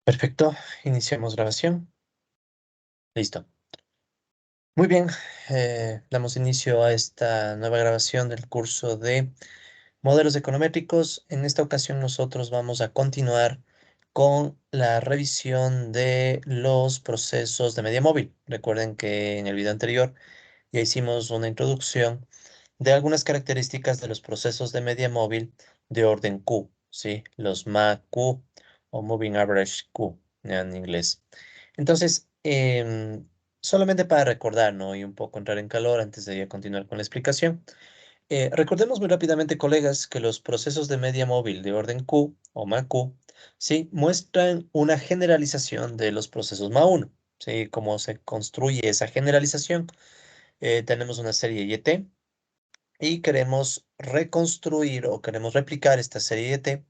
Perfecto, iniciamos grabación. Listo. Muy bien, damos inicio a esta nueva grabación del curso de modelos econométricos. En esta ocasión nosotros vamos a continuar con la revisión de los procesos de media móvil. Recuerden que en el video anterior ya hicimos una introducción de algunas características de los procesos de media móvil de orden Q, ¿sí? Los MAQ o Moving Average Q en inglés. Entonces, solamente para recordar, ¿no? Y un poco entrar en calor antes de ya continuar con la explicación. Recordemos muy rápidamente, colegas, que los procesos de media móvil de orden Q o MAQ, ¿sí? Muestran una generalización de los procesos MA1, ¿sí? Cómo se construye esa generalización. Tenemos una serie YT y queremos reconstruir o queremos replicar esta serie de T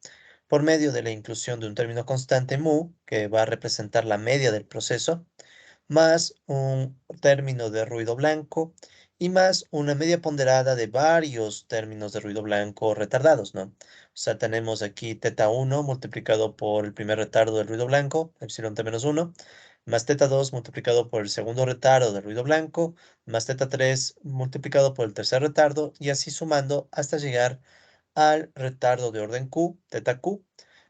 por medio de la inclusión de un término constante mu, que va a representar la media del proceso, más un término de ruido blanco y más una media ponderada de varios términos de ruido blanco retardados, ¿no? O sea, tenemos aquí teta 1 multiplicado por el primer retardo del ruido blanco, epsilon t menos 1, más teta 2 multiplicado por el segundo retardo del ruido blanco, más teta 3 multiplicado por el tercer retardo, y así sumando hasta llegar al retardo de orden Q, teta Q,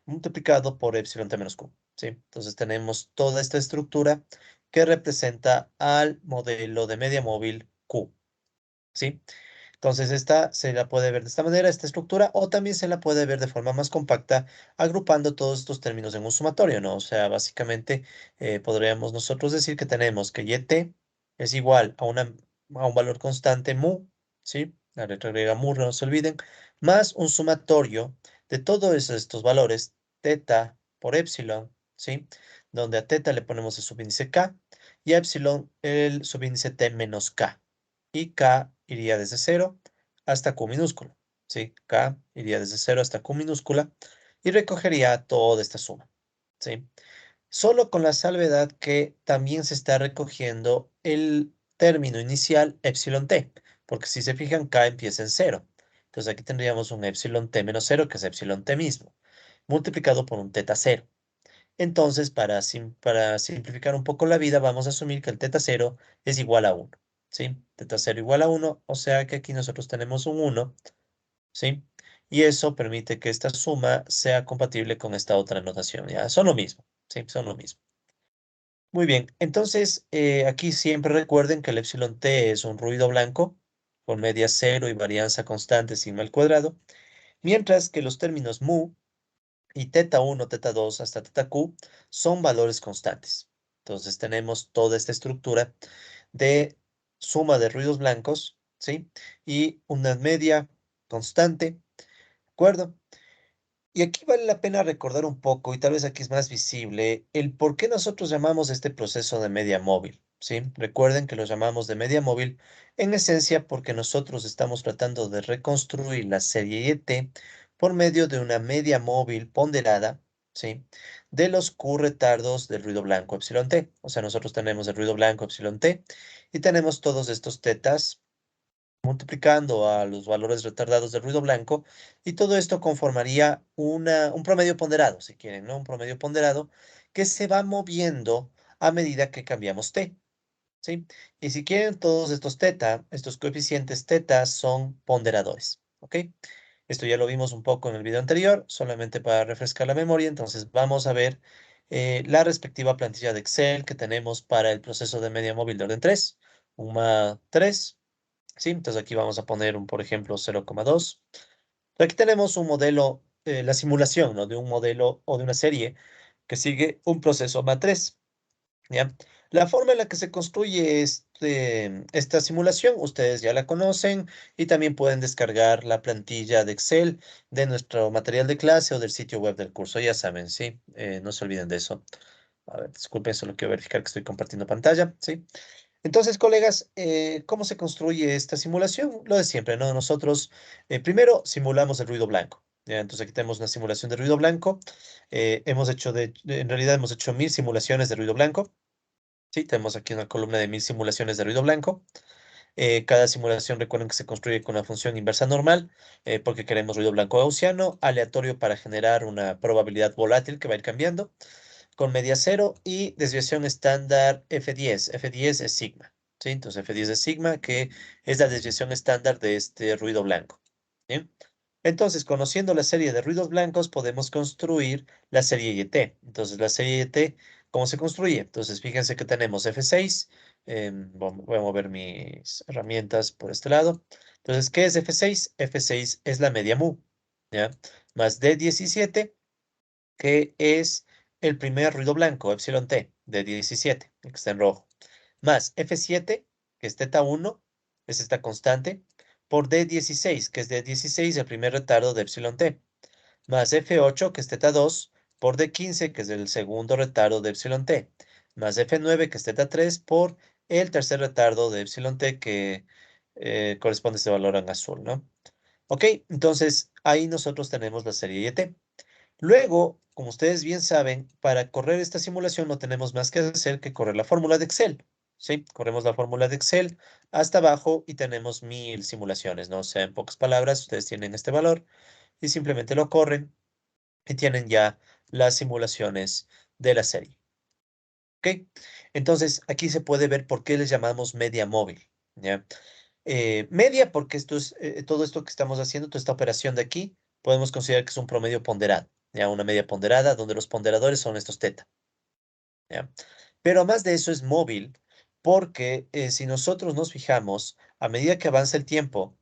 multiplicado por epsilon t menos Q. ¿Sí? Entonces tenemos toda esta estructura que representa al modelo de media móvil Q. ¿Sí? Entonces esta se la puede ver de esta manera, esta estructura, o también se la puede ver de forma más compacta, agrupando todos estos términos en un sumatorio, ¿no? O sea, básicamente podríamos nosotros decir que tenemos que YT es igual a un valor constante mu, ¿sí? La letra griega mu, no se olviden, más un sumatorio de todos estos valores, teta por epsilon, ¿sí? Donde a teta le ponemos el subíndice k y a epsilon el subíndice t menos k, y K iría desde 0 hasta Q minúscula, ¿sí? K iría desde 0 hasta Q minúscula y recogería toda esta suma, ¿sí? Solo con la salvedad que también se está recogiendo el término inicial epsilon t, porque si se fijan, K empieza en 0. Entonces aquí tendríamos un epsilon t menos 0, que es epsilon t mismo, multiplicado por un teta 0. Entonces, para simplificar un poco la vida, vamos a asumir que el teta 0 es igual a 1, ¿sí? Teta 0 igual a 1, o sea que aquí nosotros tenemos un 1, ¿sí? Y eso permite que esta suma sea compatible con esta otra notación, ¿ya? Son lo mismo, ¿sí? Son lo mismo. Muy bien, entonces aquí siempre recuerden que el epsilon t es un ruido blanco con media 0 y varianza constante sigma al cuadrado, mientras que los términos mu y teta 1, teta 2 hasta teta q son valores constantes. Entonces tenemos toda esta estructura de suma de ruidos blancos, ¿sí? Y una media constante, ¿de acuerdo? Y aquí vale la pena recordar un poco, y tal vez aquí es más visible, el por qué nosotros llamamos este proceso de media móvil, ¿sí? Recuerden que lo llamamos de media móvil en esencia porque nosotros estamos tratando de reconstruir la serie YT por medio de una media móvil ponderada, ¿sí? De los Q retardos del ruido blanco epsilon t. O sea, nosotros tenemos el ruido blanco epsilon t y tenemos todos estos tetas multiplicando a los valores retardados del ruido blanco, y todo esto conformaría un promedio ponderado, si quieren, ¿no? Un promedio ponderado que se va moviendo a medida que cambiamos t, ¿sí? Y si quieren, todos estos teta, estos coeficientes teta son ponderadores, ¿ok? Esto ya lo vimos un poco en el video anterior, solamente para refrescar la memoria. Entonces vamos a ver la respectiva plantilla de Excel que tenemos para el proceso de media móvil de orden 3, UMA 3. ¿Sí? Entonces aquí vamos a poner por ejemplo, 0,2. Aquí tenemos un modelo, la simulación, ¿no? De un modelo o de una serie que sigue un proceso MA3, ¿ya? La forma en la que se construye esta simulación, ustedes ya la conocen y también pueden descargar la plantilla de Excel de nuestro material de clase o del sitio web del curso, ya saben, ¿sí? No se olviden de eso. A ver, disculpen, solo quiero verificar que estoy compartiendo pantalla, ¿sí? Entonces, colegas, ¿cómo se construye esta simulación? Lo de siempre, ¿no? Nosotros primero simulamos el ruido blanco. ¿Ya? Entonces aquí tenemos una simulación de ruido blanco. En realidad hemos hecho 1000 simulaciones de ruido blanco. Sí, tenemos aquí una columna de 1000 simulaciones de ruido blanco. Cada simulación, recuerden que se construye con una función inversa normal, porque queremos ruido blanco gaussiano, aleatorio para generar una probabilidad volátil que va a ir cambiando. con media cero y desviación estándar F10. F10 es sigma, ¿sí? Entonces F10 es sigma, que es la desviación estándar de este ruido blanco, ¿bien? Entonces, conociendo la serie de ruidos blancos, podemos construir la serie YT. Entonces, la serie YT, ¿cómo se construye? Entonces, fíjense que tenemos F6. Voy a mover mis herramientas por este lado. Entonces, ¿qué es F6? F6 es la media mu, ¿ya? Más D17, que es el primer ruido blanco, epsilon t, de 17, el que está en rojo, más F7, que es teta 1, es esta constante, por D16, que es D16, el primer retardo de epsilon t, más F8, que es teta 2, por D15, que es el segundo retardo de epsilon t, más F9, que es teta 3, por el tercer retardo de epsilon t, que corresponde a este valor en azul, ¿no? Ok, entonces ahí nosotros tenemos la serie YT. Luego, como ustedes bien saben, para correr esta simulación no tenemos más que hacer que correr la fórmula de Excel. ¿Sí? Corremos la fórmula de Excel hasta abajo y tenemos 1000 simulaciones, ¿no? O sea, en pocas palabras, ustedes tienen este valor y simplemente lo corren y tienen ya las simulaciones de la serie. ¿Ok? Entonces, aquí se puede ver por qué les llamamos media móvil, ¿ya? Media porque esto es, todo esto que estamos haciendo, toda esta operación de aquí, podemos considerar que es un promedio ponderado, ya una media ponderada donde los ponderadores son estos teta, ¿ya? Pero más de eso es móvil porque si nosotros nos fijamos, a medida que avanza el tiempo,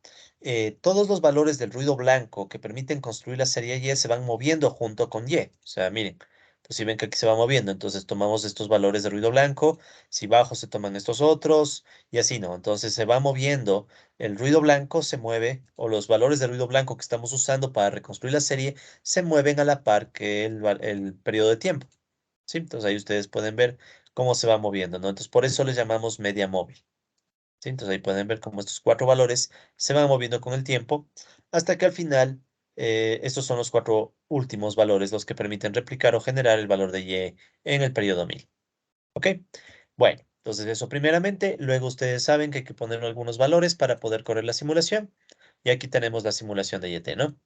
todos los valores del ruido blanco que permiten construir la serie Y se van moviendo junto con Y. O sea, miren, pues si ven que aquí se va moviendo, entonces tomamos estos valores de ruido blanco, si bajo se toman estos otros y así, ¿no? Entonces se va moviendo, el ruido blanco se mueve, o los valores de ruido blanco que estamos usando para reconstruir la serie se mueven a la par que el periodo de tiempo. ¿Sí? Entonces ahí ustedes pueden ver cómo se va moviendo, ¿no? Entonces por eso les llamamos media móvil, ¿sí? Entonces ahí pueden ver cómo estos cuatro valores se van moviendo con el tiempo hasta que al final estos son los cuatro últimos valores los que permiten replicar o generar el valor de y en el periodo 1000. ¿Ok? Bueno, entonces eso primeramente, luego ustedes saben que hay que poner algunos valores para poder correr la simulación y aquí tenemos la simulación de YT, ¿no?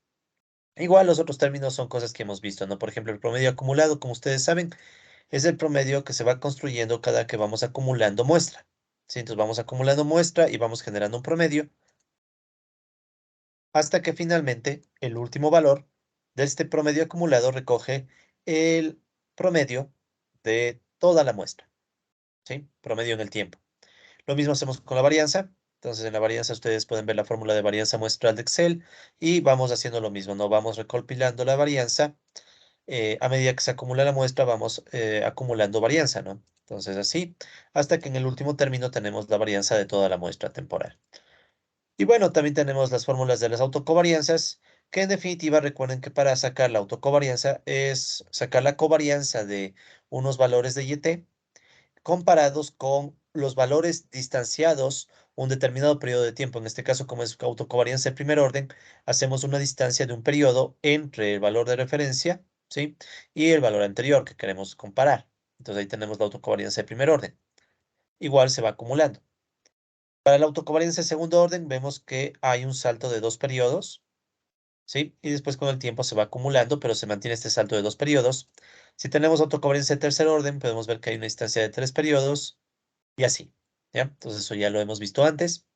Igual los otros términos son cosas que hemos visto, ¿no? Por ejemplo, el promedio acumulado, como ustedes saben, es el promedio que se va construyendo cada que vamos acumulando muestra. ¿Sí? Entonces vamos acumulando muestra y vamos generando un promedio hasta que finalmente el último valor de este promedio acumulado recoge el promedio de toda la muestra. ¿Sí? Promedio en el tiempo. Lo mismo hacemos con la varianza. Entonces en la varianza ustedes pueden ver la fórmula de varianza muestral de Excel y vamos haciendo lo mismo, ¿no? Vamos recompilando la varianza a medida que se acumula la muestra, vamos acumulando varianza, ¿no? Entonces así, hasta que en el último término tenemos la varianza de toda la muestra temporal. Y bueno, también tenemos las fórmulas de las autocovarianzas, que en definitiva recuerden que para sacar la autocovarianza es sacar la covarianza de unos valores de YT comparados con los valores distanciados un determinado periodo de tiempo. En este caso, como es autocovarianza de primer orden, hacemos una distancia de un periodo entre el valor de referencia, ¿sí? Y el valor anterior que queremos comparar. Entonces ahí tenemos la autocovarianza de primer orden. Igual se va acumulando. Para la autocovarianza de segundo orden, vemos que hay un salto de dos periodos, ¿sí? Y después con el tiempo se va acumulando, pero se mantiene este salto de dos periodos. Si tenemos autocovarianza de tercer orden, podemos ver que hay una distancia de tres periodos y así, ¿ya? Entonces eso ya lo hemos visto antes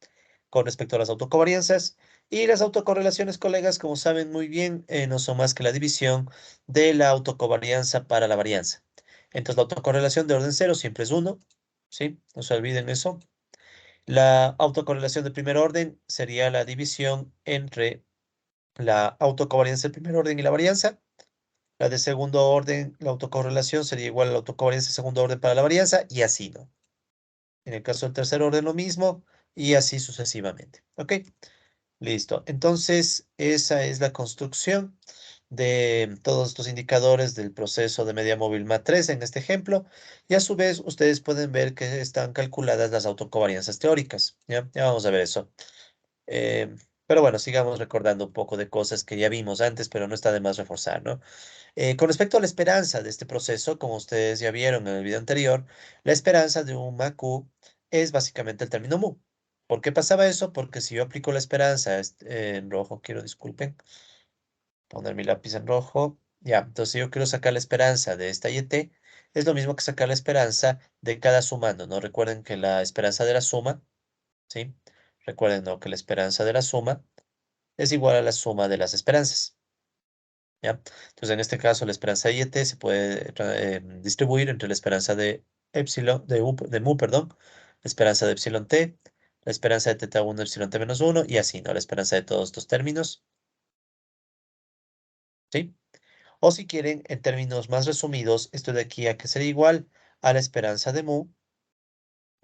con respecto a las autocovarianzas. Y las autocorrelaciones, colegas, como saben muy bien, no son más que la división de la autocovarianza para la varianza. Entonces la autocorrelación de orden cero siempre es uno, ¿sí? No se olviden eso. La autocorrelación de primer orden sería la división entre la autocovarianza de primer orden y la varianza. La de segundo orden, la autocorrelación sería igual a la autocovarianza de segundo orden para la varianza y así, ¿no? En el caso del tercer orden lo mismo y así sucesivamente. ¿Ok? Listo. Entonces, esa es la construcción de todos estos indicadores del proceso de media móvil MAT3 en este ejemplo. Y a su vez, ustedes pueden ver que están calculadas las autocovarianzas teóricas. ¿Ya? Ya vamos a ver eso. Eh, pero bueno, sigamos recordando un poco de cosas que ya vimos antes, pero no está de más reforzar, ¿no? Con respecto a la esperanza de este proceso, como ustedes ya vieron en el video anterior, la esperanza de un MAQ es básicamente el término mu. ¿Por qué pasaba eso? Porque si yo aplico la esperanza en rojo, quiero, disculpen, poner mi lápiz en rojo. Ya, entonces yo quiero sacar la esperanza de esta YT. es lo mismo que sacar la esperanza de cada sumando, ¿no? Recuerden que la esperanza de la suma, ¿sí? Recuerden, ¿no? Que la esperanza de la suma es igual a la suma de las esperanzas, ¿ya? Entonces, en este caso, la esperanza de YT se puede distribuir entre la esperanza de epsilon, de mu, perdón, la esperanza de epsilon t, la esperanza de teta 1, epsilon t menos 1, y así, ¿no? La esperanza de todos estos términos, ¿sí? O si quieren, en términos más resumidos, esto de aquí a que sería igual a la esperanza de mu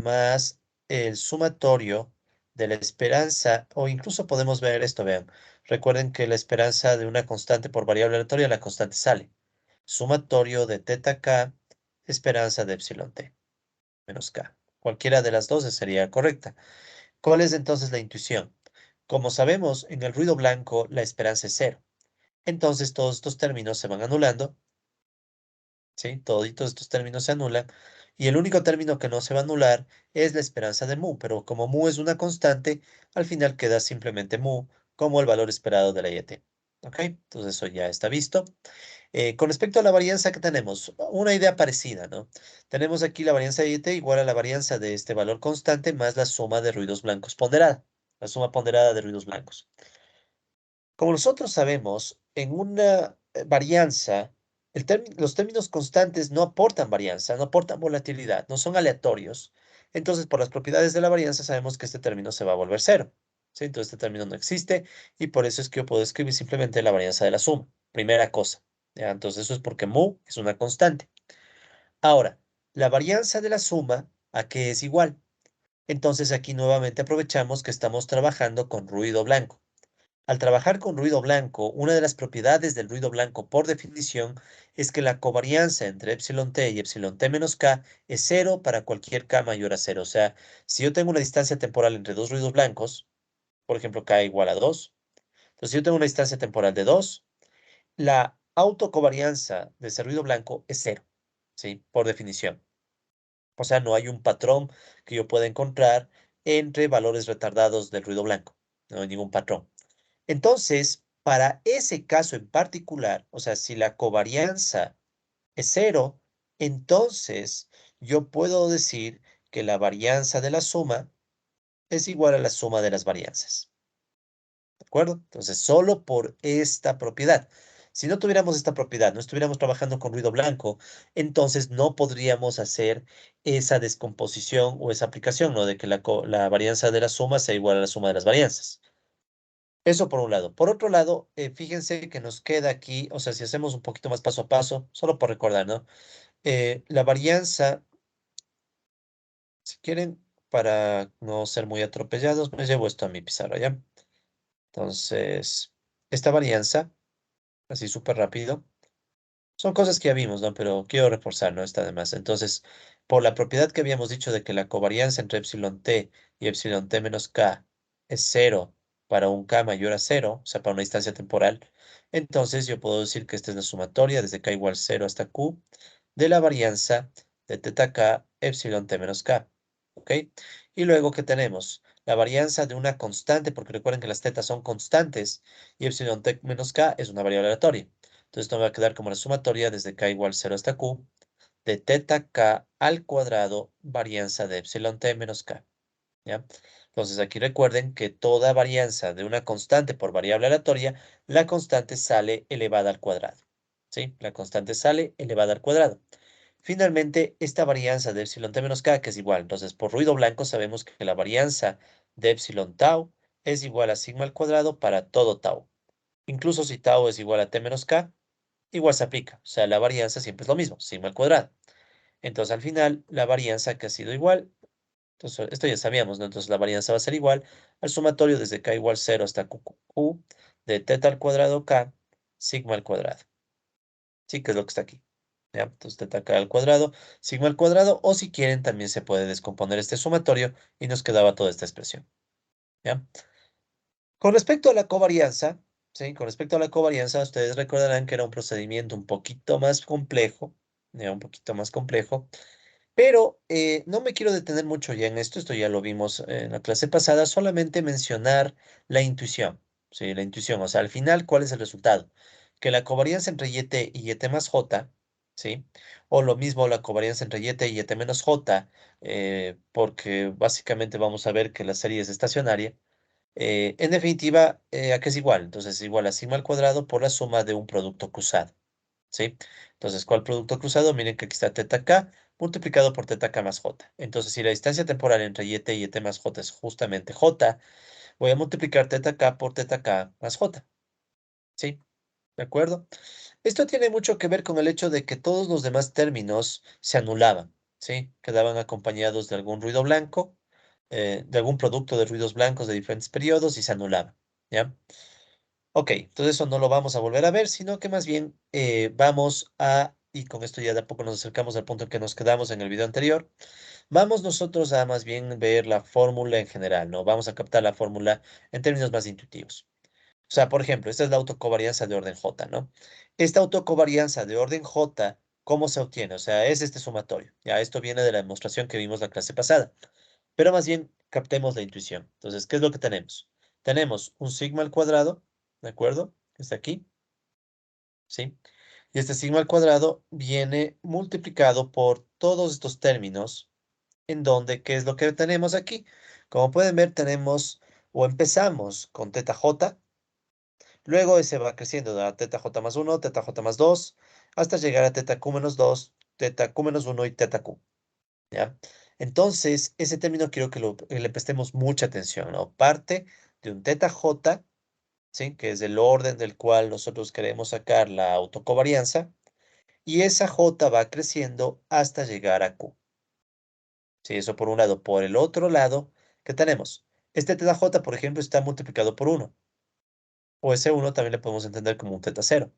más el sumatorio de la esperanza, o incluso podemos ver esto, vean. Recuerden que la esperanza de una constante por variable aleatoria, la constante sale. Sumatorio de teta k, esperanza de epsilon t menos k. Cualquiera de las dos sería correcta. ¿Cuál es entonces la intuición? Como sabemos, en el ruido blanco la esperanza es cero. Entonces todos estos términos se van anulando, ¿sí? Toditos estos términos se anulan. Y el único término que no se va a anular es la esperanza de mu. Pero como mu es una constante, al final queda simplemente mu como el valor esperado de la YT. ¿Ok? Entonces eso ya está visto. Con respecto a la varianza que tenemos, una idea parecida, ¿no? Tenemos aquí la varianza de YT igual a la varianza de este valor constante más la suma de ruidos blancos ponderada. La suma ponderada de ruidos blancos. Como nosotros sabemos, en una varianza, los términos constantes no aportan varianza, no aportan volatilidad, no son aleatorios. Entonces, por las propiedades de la varianza, sabemos que este término se va a volver cero, ¿sí? Entonces, este término no existe y por eso es que yo puedo escribir simplemente la varianza de la suma. Primera cosa, ¿ya? Entonces, eso es porque mu es una constante. Ahora, la varianza de la suma, ¿a qué es igual? Entonces, aquí nuevamente aprovechamos que estamos trabajando con ruido blanco. Al trabajar con ruido blanco, una de las propiedades del ruido blanco por definición es que la covarianza entre epsilon t y epsilon t menos k es cero para cualquier k mayor a cero. O sea, si yo tengo una distancia temporal entre dos ruidos blancos, por ejemplo, k igual a 2, entonces si yo tengo una distancia temporal de 2, la autocovarianza de ese ruido blanco es cero, ¿sí? Por definición. O sea, no hay un patrón que yo pueda encontrar entre valores retardados del ruido blanco. No hay ningún patrón. Entonces, para ese caso en particular, o sea, si la covarianza es cero, entonces yo puedo decir que la varianza de la suma es igual a la suma de las varianzas. ¿De acuerdo? Entonces, solo por esta propiedad. Si no tuviéramos esta propiedad, no estuviéramos trabajando con ruido blanco, entonces no podríamos hacer esa descomposición o esa aplicación, ¿no? De que la varianza de la suma sea igual a la suma de las varianzas. Eso por un lado. Por otro lado, fíjense que nos queda aquí, o sea, si hacemos un poquito más paso a paso, solo por recordar, ¿no? La varianza, si quieren, para no ser muy atropellados, me llevo esto a mi pizarra, ¿ya? Entonces, esta varianza, así súper rápido, son cosas que ya vimos, ¿no? Pero quiero reforzar, ¿no? Está de más. Entonces, por la propiedad que habíamos dicho de que la covarianza entre epsilon t y epsilon t menos k es cero para un k mayor a cero, o sea, para una distancia temporal, entonces yo puedo decir que esta es la sumatoria desde k igual cero hasta q de la varianza de teta k epsilon t menos k, ¿ok? Y luego que tenemos la varianza de una constante, porque recuerden que las tetas son constantes y epsilon t menos k es una variable aleatoria. Entonces esto me va a quedar como la sumatoria desde k igual 0 hasta q de teta k al cuadrado varianza de epsilon t menos k, ¿ya? Entonces aquí recuerden que toda varianza de una constante por variable aleatoria, la constante sale elevada al cuadrado, ¿sí? La constante sale elevada al cuadrado. Finalmente, esta varianza de epsilon t menos k, que es igual, entonces por ruido blanco sabemos que la varianza de epsilon tau es igual a sigma al cuadrado para todo tau. Incluso si tau es igual a t menos k, igual se aplica. O sea, la varianza siempre es lo mismo, sigma al cuadrado. Entonces, al final, la varianza que ha sido igual, entonces, esto ya sabíamos, ¿no? Entonces, la varianza va a ser igual al sumatorio desde k igual 0 hasta q de teta al cuadrado k, sigma al cuadrado. Sí, que es lo que está aquí. ¿Ya? Entonces, teta k al cuadrado, sigma al cuadrado, o si quieren, también se puede descomponer este sumatorio y nos quedaba toda esta expresión. ¿Ya? Con respecto a la covarianza, ¿sí? Con respecto a la covarianza, ustedes recordarán que era un procedimiento un poquito más complejo, ya un poquito más complejo, pero no me quiero detener mucho ya en esto ya lo vimos en la clase pasada, solamente mencionar la intuición, ¿sí? La intuición, o sea, al final, ¿cuál es el resultado? Que la covarianza entre YT y YT más J ¿sí? O lo mismo la covarianza entre YT y YT menos J, porque básicamente vamos a ver que la serie es estacionaria. En definitiva, ¿a qué es igual? Entonces es igual a sigma al cuadrado por la suma de un producto cruzado, ¿sí? Entonces, ¿cuál producto cruzado? Miren que aquí está teta k multiplicado por teta k más j. Entonces, si la distancia temporal entre YT y YT más j es justamente j, voy a multiplicar teta k por teta k más j, ¿sí? ¿De acuerdo? Esto tiene mucho que ver con el hecho de que todos los demás términos se anulaban, ¿sí? Quedaban acompañados de algún ruido blanco, de algún producto de ruidos blancos de diferentes periodos y se anulaban, ¿ya? Ok, entonces eso no lo vamos a volver a ver, sino que más bien vamos a, y con esto ya de a poco nos acercamos al punto en que nos quedamos en el video anterior, vamos nosotros a más bien ver la fórmula en general, ¿no? Vamos a captar la fórmula en términos más intuitivos. O sea, por ejemplo, esta es la autocovarianza de orden J, ¿no? Esta autocovarianza de orden J, ¿cómo se obtiene? O sea, es este sumatorio. Ya, esto viene de la demostración que vimos la clase pasada. Pero más bien, captemos la intuición. Entonces, ¿qué es lo que tenemos? Tenemos un sigma al cuadrado, ¿de acuerdo? Que está aquí, ¿sí? Y este sigma al cuadrado viene multiplicado por todos estos términos, en donde, ¿qué es lo que tenemos aquí? Como pueden ver, tenemos, o empezamos con teta j. Luego ese va creciendo a teta j más 1, teta j más 2, hasta llegar a teta q menos 2, teta q menos 1 y teta q, ¿ya? Entonces, ese término quiero que le prestemos mucha atención, ¿no? Parte de un teta j, ¿sí? Que es el orden del cual nosotros queremos sacar la autocovarianza, y esa j va creciendo hasta llegar a q. Sí, eso por un lado. Por el otro lado, ¿qué tenemos? Este teta j, por ejemplo, está multiplicado por 1, o ese 1 también le podemos entender como un teta 0.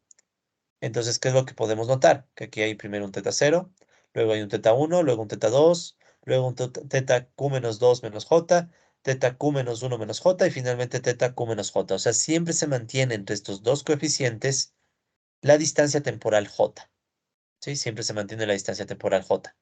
Entonces, ¿qué es lo que podemos notar? Que aquí hay primero un teta 0, luego hay un teta 1, luego un teta 2, luego un teta q menos 2 menos j, teta q menos 1 menos j y finalmente teta q menos j. O sea, siempre se mantiene entre estos dos coeficientes la distancia temporal j. ¿Sí? Siempre se mantiene la distancia temporal j.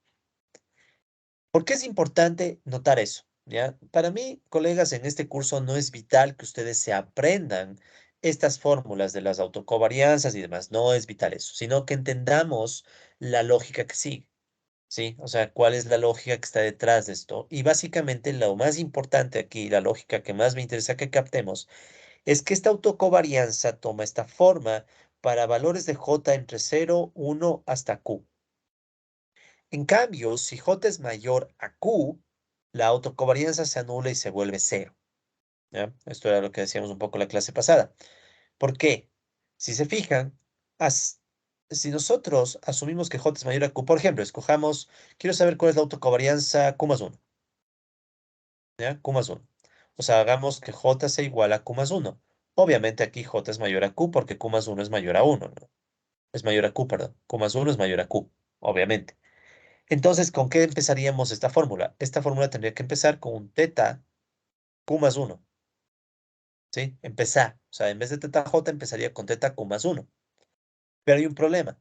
¿Por qué es importante notar eso? ¿Ya? Para mí, colegas, en este curso no es vital que ustedes se aprendan estas fórmulas de las autocovarianzas y demás. No es vital eso, sino que entendamos la lógica que sigue. ¿Sí? O sea, cuál es la lógica que está detrás de esto. Y básicamente lo más importante aquí, la lógica que más me interesa que captemos, es que esta autocovarianza toma esta forma para valores de j entre 0, 1 hasta q. En cambio, si j es mayor a q, la autocovarianza se anula y se vuelve cero, ¿ya? Esto era lo que decíamos un poco la clase pasada. ¿Por qué? Si se fijan, as- si nosotros asumimos que j es mayor a q, por ejemplo, escojamos, quiero saber cuál es la autocovarianza q más 1, ¿ya? Q más 1. O sea, hagamos que j sea igual a q más 1. Obviamente aquí j es mayor a q porque q más 1 es mayor a 1, ¿no? Es mayor a q, perdón. Q más 1 es mayor a q, obviamente. Entonces, ¿con qué empezaríamos esta fórmula? Esta fórmula tendría que empezar con un teta q más 1, ¿sí? Empezar. O sea, en vez de teta j empezaría con teta q más 1. Pero hay un problema.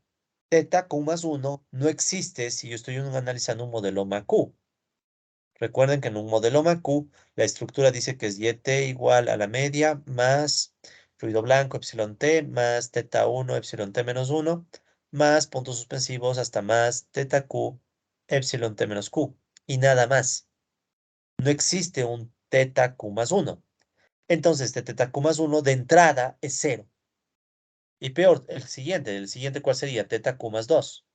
Teta q más 1 no existe si yo estoy analizando un modelo MAQ. Recuerden que en un modelo MAQ la estructura dice que es YT igual a la media más ruido blanco epsilon t más teta 1 epsilon t menos 1 más puntos suspensivos hasta más teta q epsilon t menos q. Y nada más. No existe un teta q más 1. Entonces, este teta q más 1 de entrada es cero. Y peor, el siguiente ¿cuál sería? Teta q más 2.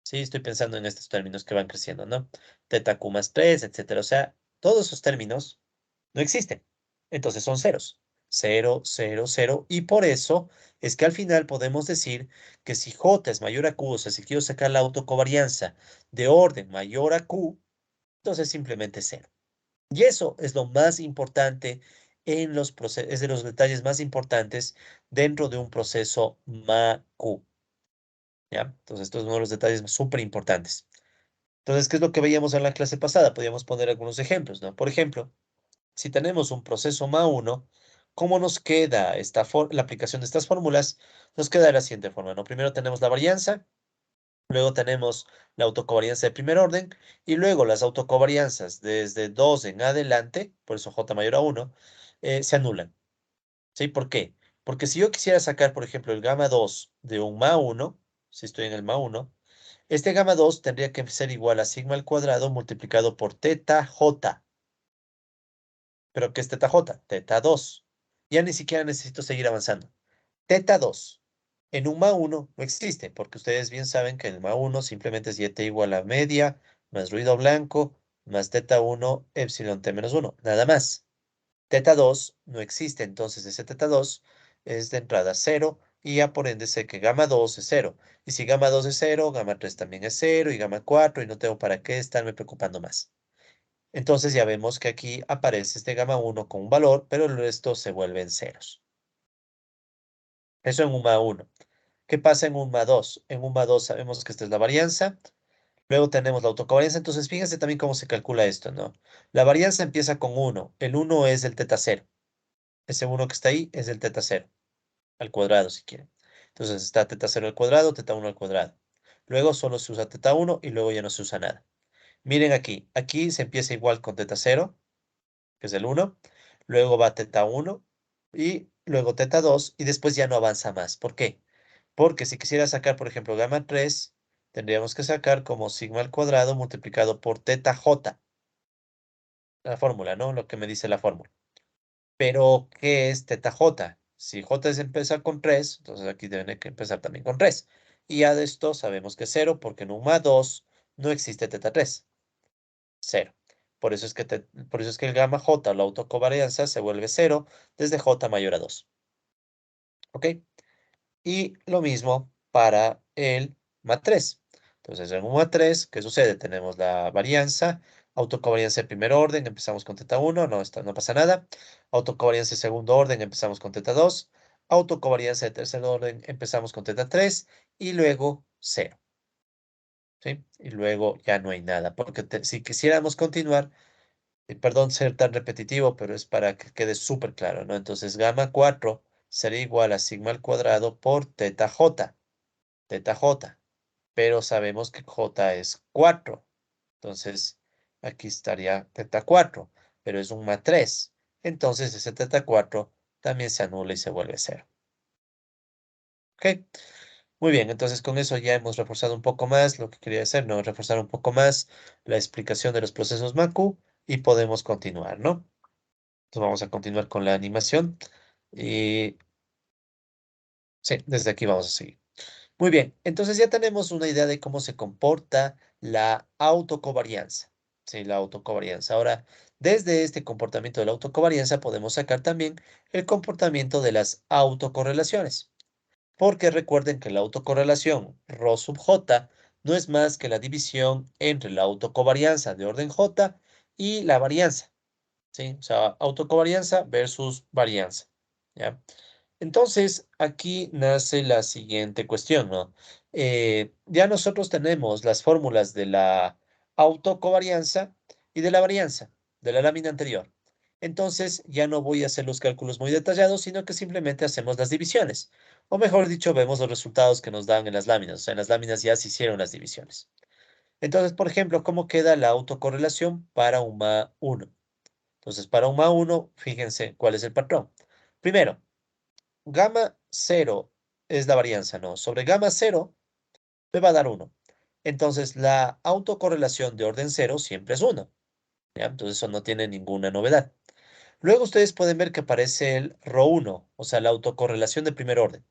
Sí, estoy pensando en estos términos que van creciendo, ¿no? Teta q más 3, etcétera. O sea, todos esos términos no existen. Entonces son ceros. Cero, cero, cero. Y por eso es que al final podemos decir que si j es mayor a q, o sea, si quiero sacar la autocovarianza de orden mayor a q, entonces simplemente cero. Y eso es lo más importante en los procesos, es de los detalles más importantes dentro de un proceso MAQ, ¿ya? Entonces, esto es uno de los detalles súper importantes. Entonces, ¿qué es lo que veíamos en la clase pasada? Podríamos poner algunos ejemplos, ¿no? Por ejemplo, si tenemos un proceso MA1, ¿cómo nos queda la aplicación de estas fórmulas? Nos queda de la siguiente forma, ¿no? Primero tenemos la varianza, luego tenemos la autocovarianza de primer orden y luego las autocovarianzas desde 2 en adelante, por eso j mayor a 1, se anulan. ¿Sí? ¿Por qué? Porque si yo quisiera sacar, por ejemplo, el gamma 2 de un MA1, si estoy en el ma 1, este gamma 2 tendría que ser igual a sigma al cuadrado multiplicado por teta j. ¿Pero qué es teta j? Teta 2. Ya ni siquiera necesito seguir avanzando. Teta 2 en un ma 1 no existe, porque ustedes bien saben que el ma 1 simplemente es y igual a media más ruido blanco más teta 1 epsilon t menos 1. Nada más. Teta 2 no existe, entonces ese teta 2 es de entrada 0 y ya por ende sé que gamma 2 es 0. Y si gamma 2 es 0, gamma 3 también es 0 y gamma 4 y no tengo para qué estarme preocupando más. Entonces ya vemos que aquí aparece este gamma 1 con un valor, pero el resto se vuelven ceros. Eso en un ma 1. ¿Qué pasa en un ma 2? En un ma 2 sabemos que esta es la varianza. Luego tenemos la autocovarianza. Entonces fíjense también cómo se calcula esto, ¿no? La varianza empieza con 1. El 1 es el teta 0. Ese 1 que está ahí es el teta 0 al cuadrado si quieren. Entonces está teta 0 al cuadrado, teta 1 al cuadrado. Luego solo se usa teta 1 y luego ya no se usa nada. Miren aquí. Aquí se empieza igual con teta 0, que es el 1. Luego va teta 1 y luego teta 2 y después ya no avanza más. ¿Por qué? Porque si quisiera sacar, por ejemplo, gamma 3, tendríamos que sacar como sigma al cuadrado multiplicado por teta j. La fórmula, ¿no? Lo que me dice la fórmula. Pero, ¿qué es teta j? Si j es empezar con 3, entonces aquí deben que empezar también con 3. Y ya de esto sabemos que es 0, porque en un ma 2 no existe teta 3. 0. Por eso es que el gamma j, o la autocovarianza, se vuelve 0 desde j mayor a 2. ¿Ok? Y lo mismo para el ma3. Entonces, en un ma3, ¿qué sucede? Tenemos la varianza, autocovarianza de primer orden, empezamos con teta 1, no pasa nada. Autocovarianza de segundo orden, empezamos con teta 2. Autocovarianza de tercer orden, empezamos con teta 3 y luego 0. ¿Sí? Y luego ya no hay nada, porque si quisiéramos continuar, perdón ser tan repetitivo, pero es para que quede súper claro, ¿no? Entonces, gamma 4 sería igual a sigma al cuadrado por teta j. Teta j, pero sabemos que j es 4. Entonces, aquí estaría teta 4, pero es un ma 3. Entonces, ese teta 4 también se anula y se vuelve 0. ¿Ok? Muy bien, entonces con eso ya hemos reforzado un poco más lo que quería hacer, ¿no? Reforzar un poco más la explicación de los procesos MACU y podemos continuar, ¿no? Entonces vamos a continuar con la animación y sí, desde aquí vamos a seguir. Muy bien, entonces ya tenemos una idea de cómo se comporta la autocovarianza. Sí, la autocovarianza. Ahora, desde este comportamiento de la autocovarianza podemos sacar también el comportamiento de las autocorrelaciones. Porque recuerden que la autocorrelación ρ sub j no es más que la división entre la autocovarianza de orden j y la varianza. ¿Sí? O sea, autocovarianza versus varianza. ¿Ya? Entonces, aquí nace la siguiente cuestión, ¿no? Ya nosotros tenemos las fórmulas de la autocovarianza y de la varianza de la lámina anterior. Entonces, ya no voy a hacer los cálculos muy detallados, sino que simplemente hacemos las divisiones. O mejor dicho, vemos los resultados que nos dan en las láminas. O sea, en las láminas ya se hicieron las divisiones. Entonces, por ejemplo, ¿cómo queda la autocorrelación para un ma 1? Entonces, para un ma 1, fíjense cuál es el patrón. Primero, gamma 0 es la varianza, ¿no? Sobre gamma 0 me va a dar 1. Entonces, la autocorrelación de orden 0 siempre es 1. ¿Ya? Entonces, eso no tiene ninguna novedad. Luego ustedes pueden ver que aparece el ρ1, o sea, la autocorrelación de primer orden.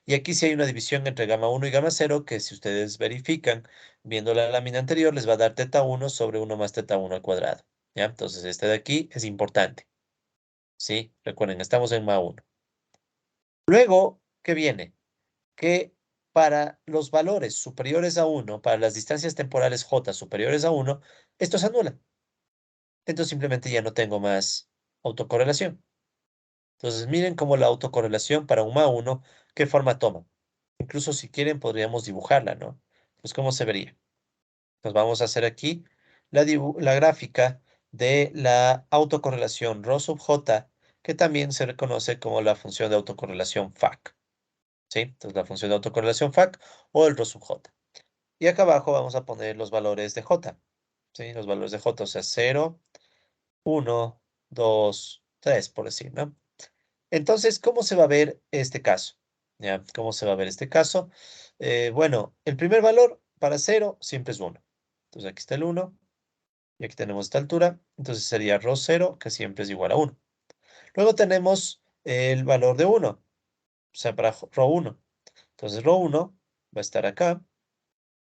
Y aquí sí hay una división entre gamma 1 y gamma 0 que si ustedes verifican viendo la lámina anterior les va a dar teta 1 sobre 1 más teta 1 al cuadrado. ¿Ya? Entonces, este de aquí es importante. ¿Sí? Recuerden, estamos en ma 1. Luego, ¿qué viene? Que para los valores superiores a 1, para las distancias temporales j superiores a 1, esto se anula. Entonces simplemente ya no tengo más autocorrelación. Entonces miren cómo la autocorrelación para un ma1, qué forma toma. Incluso si quieren podríamos dibujarla, ¿no? Pues cómo se vería. Nos vamos a hacer aquí la gráfica de la autocorrelación ρ sub j, que también se reconoce como la función de autocorrelación FAC. ¿Sí? Entonces la función de autocorrelación FAC o el ρ sub j. Y acá abajo vamos a poner los valores de j. ¿Sí? Los valores de j, o sea, 0, 1, 2, 3, por decir, ¿no? Entonces, ¿cómo se va a ver este caso? ¿Ya? ¿Cómo se va a ver este caso? Bueno, el primer valor para 0 siempre es 1. Entonces aquí está el 1 y aquí tenemos esta altura. Entonces sería ρ 0, que siempre es igual a 1. Luego tenemos el valor de 1, o sea, para ρ 1. Entonces ρ 1 va a estar acá,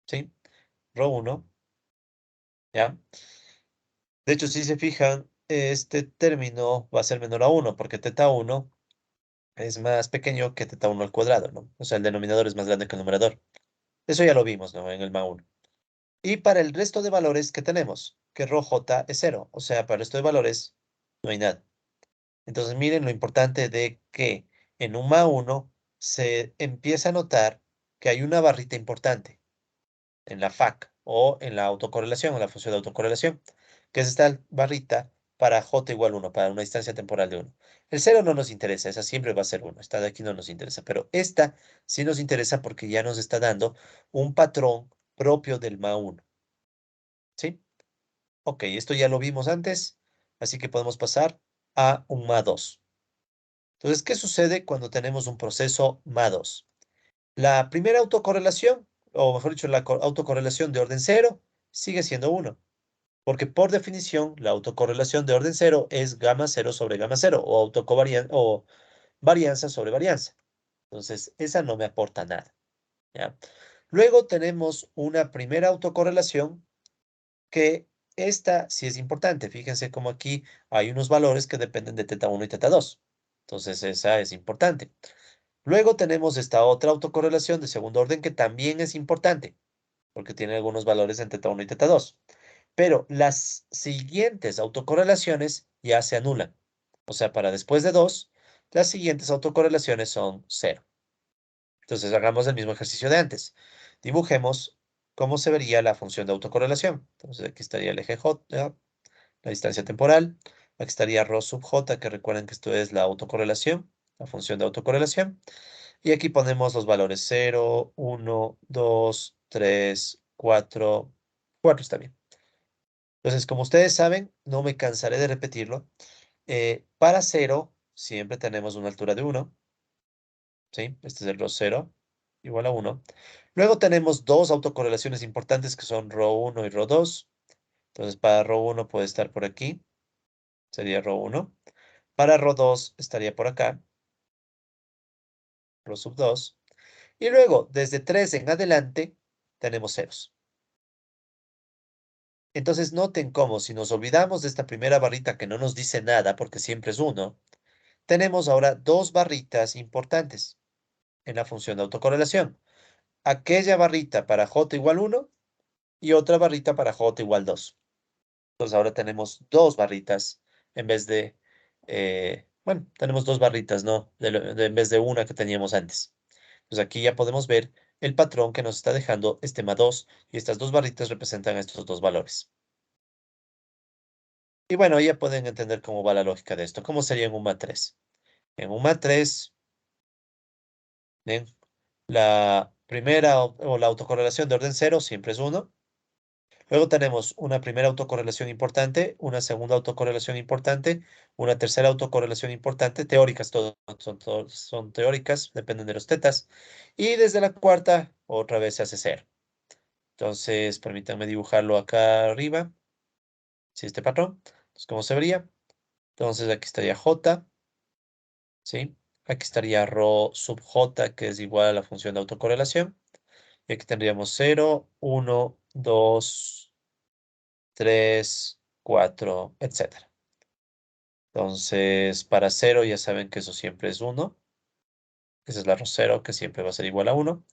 ¿sí? ρ 1, ¿ya? De hecho, si se fijan, este término va a ser menor a 1, porque teta 1 es más pequeño que teta 1 al cuadrado, ¿no? O sea, el denominador es más grande que el numerador. Eso ya lo vimos, ¿no? En el ma 1. Y para el resto de valores que tenemos, que ρ j es 0, o sea, para el resto de valores no hay nada. Entonces, miren lo importante de que en un ma 1 se empieza a notar que hay una barrita importante en la FAC o en la autocorrelación, o la función de autocorrelación, que es esta barrita para j igual 1, para una distancia temporal de 1. El 0 no nos interesa, esa siempre va a ser 1, esta de aquí no nos interesa, pero esta sí nos interesa porque ya nos está dando un patrón propio del ma 1, ¿sí? Ok, esto ya lo vimos antes, así que podemos pasar a un ma 2. Entonces, ¿qué sucede cuando tenemos un proceso ma 2? La primera autocorrelación, o mejor dicho, la autocorrelación de orden 0, sigue siendo 1, porque por definición la autocorrelación de orden 0 es gamma 0 sobre gamma 0, o o varianza sobre varianza. Entonces, esa no me aporta nada, ¿ya? Luego tenemos una primera autocorrelación que esta sí es importante. Fíjense como aquí hay unos valores que dependen de teta 1 y teta 2. Entonces, esa es importante. Luego tenemos esta otra autocorrelación de segundo orden que también es importante, porque tiene algunos valores en teta 1 y teta 2. Pero las siguientes autocorrelaciones ya se anulan. O sea, para después de 2, las siguientes autocorrelaciones son 0. Entonces, hagamos el mismo ejercicio de antes. Dibujemos cómo se vería la función de autocorrelación. Entonces, aquí estaría el eje J, la distancia temporal. Aquí estaría ρ sub j, que recuerden que esto es la autocorrelación, la función de autocorrelación. Y aquí ponemos los valores 0, 1, 2, 3, 4. 4 está bien. Entonces, como ustedes saben, no me cansaré de repetirlo. Para 0, siempre tenemos una altura de 1. ¿Sí? Este es el ρ 0, igual a 1. Luego tenemos dos autocorrelaciones importantes que son ρ 1 y ρ 2. Entonces, para ρ 1 puede estar por aquí, sería ρ 1. Para ρ 2 estaría por acá, ρ sub 2. Y luego, desde 3 en adelante, tenemos ceros. Entonces, noten cómo si nos olvidamos de esta primera barrita que no nos dice nada, porque siempre es 1, tenemos ahora dos barritas importantes en la función de autocorrelación. Aquella barrita para j igual 1 y otra barrita para j igual 2. Entonces ahora tenemos dos barritas en vez de, bueno, tenemos dos barritas, ¿no? En vez de una que teníamos antes. Pues aquí ya podemos ver el patrón que nos está dejando este ma 2 y estas dos barritas representan estos dos valores. Y bueno, ya pueden entender cómo va la lógica de esto. ¿Cómo sería en un ma 3? En un ma 3, ¿ven? La primera o la autocorrelación de orden 0 siempre es 1. Luego tenemos una primera autocorrelación importante, una segunda autocorrelación importante, una tercera autocorrelación importante, teóricas, son teóricas, dependen de los tetas. Y desde la cuarta, otra vez se hace 0. Entonces, permítanme dibujarlo acá arriba, si este patrón. Entonces, ¿cómo se vería? Entonces, aquí estaría J, ¿sí? Aquí estaría ρ sub J, que es igual a la función de autocorrelación. Y aquí tendríamos 0, 1, 2, 3, 4, etcétera. Entonces, para 0 ya saben que eso siempre es 1. Esa es la ρ 0, que siempre va a ser igual a 1.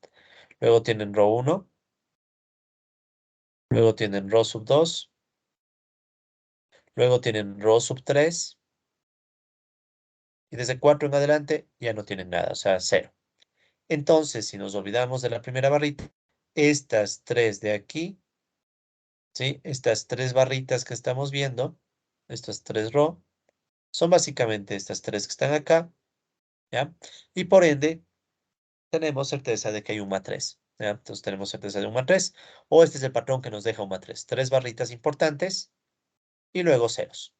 Luego tienen ρ 1. Luego tienen ρ sub 2. Luego tienen ρ sub 3. Y desde 4 en adelante ya no tienen nada, o sea, 0. Entonces, si nos olvidamos de la primera barrita, estas tres de aquí, ¿sí? Estas tres barritas que estamos viendo, estas tres ρ, son básicamente estas tres que están acá, ¿ya? Y por ende, tenemos certeza de que hay un matriz. ¿Ya? Entonces tenemos certeza de un matriz. O este es el patrón que nos deja un matriz. Tres barritas importantes y luego ceros.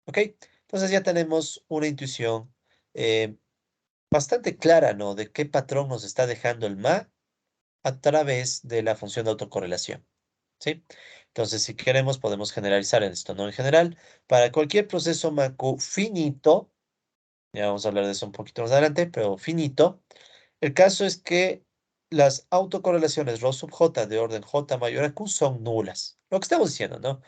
¿Ok? Entonces ya tenemos una intuición bastante clara, ¿no? De qué patrón nos está dejando el MA a través de la función de autocorrelación, ¿sí? Entonces, si queremos, podemos generalizar esto, ¿no? En general, para cualquier proceso MAQ finito, ya vamos a hablar de eso un poquito más adelante, pero finito, el caso es que las autocorrelaciones Rho sub J de orden J mayor a Q son nulas. Lo que estamos diciendo, ¿no?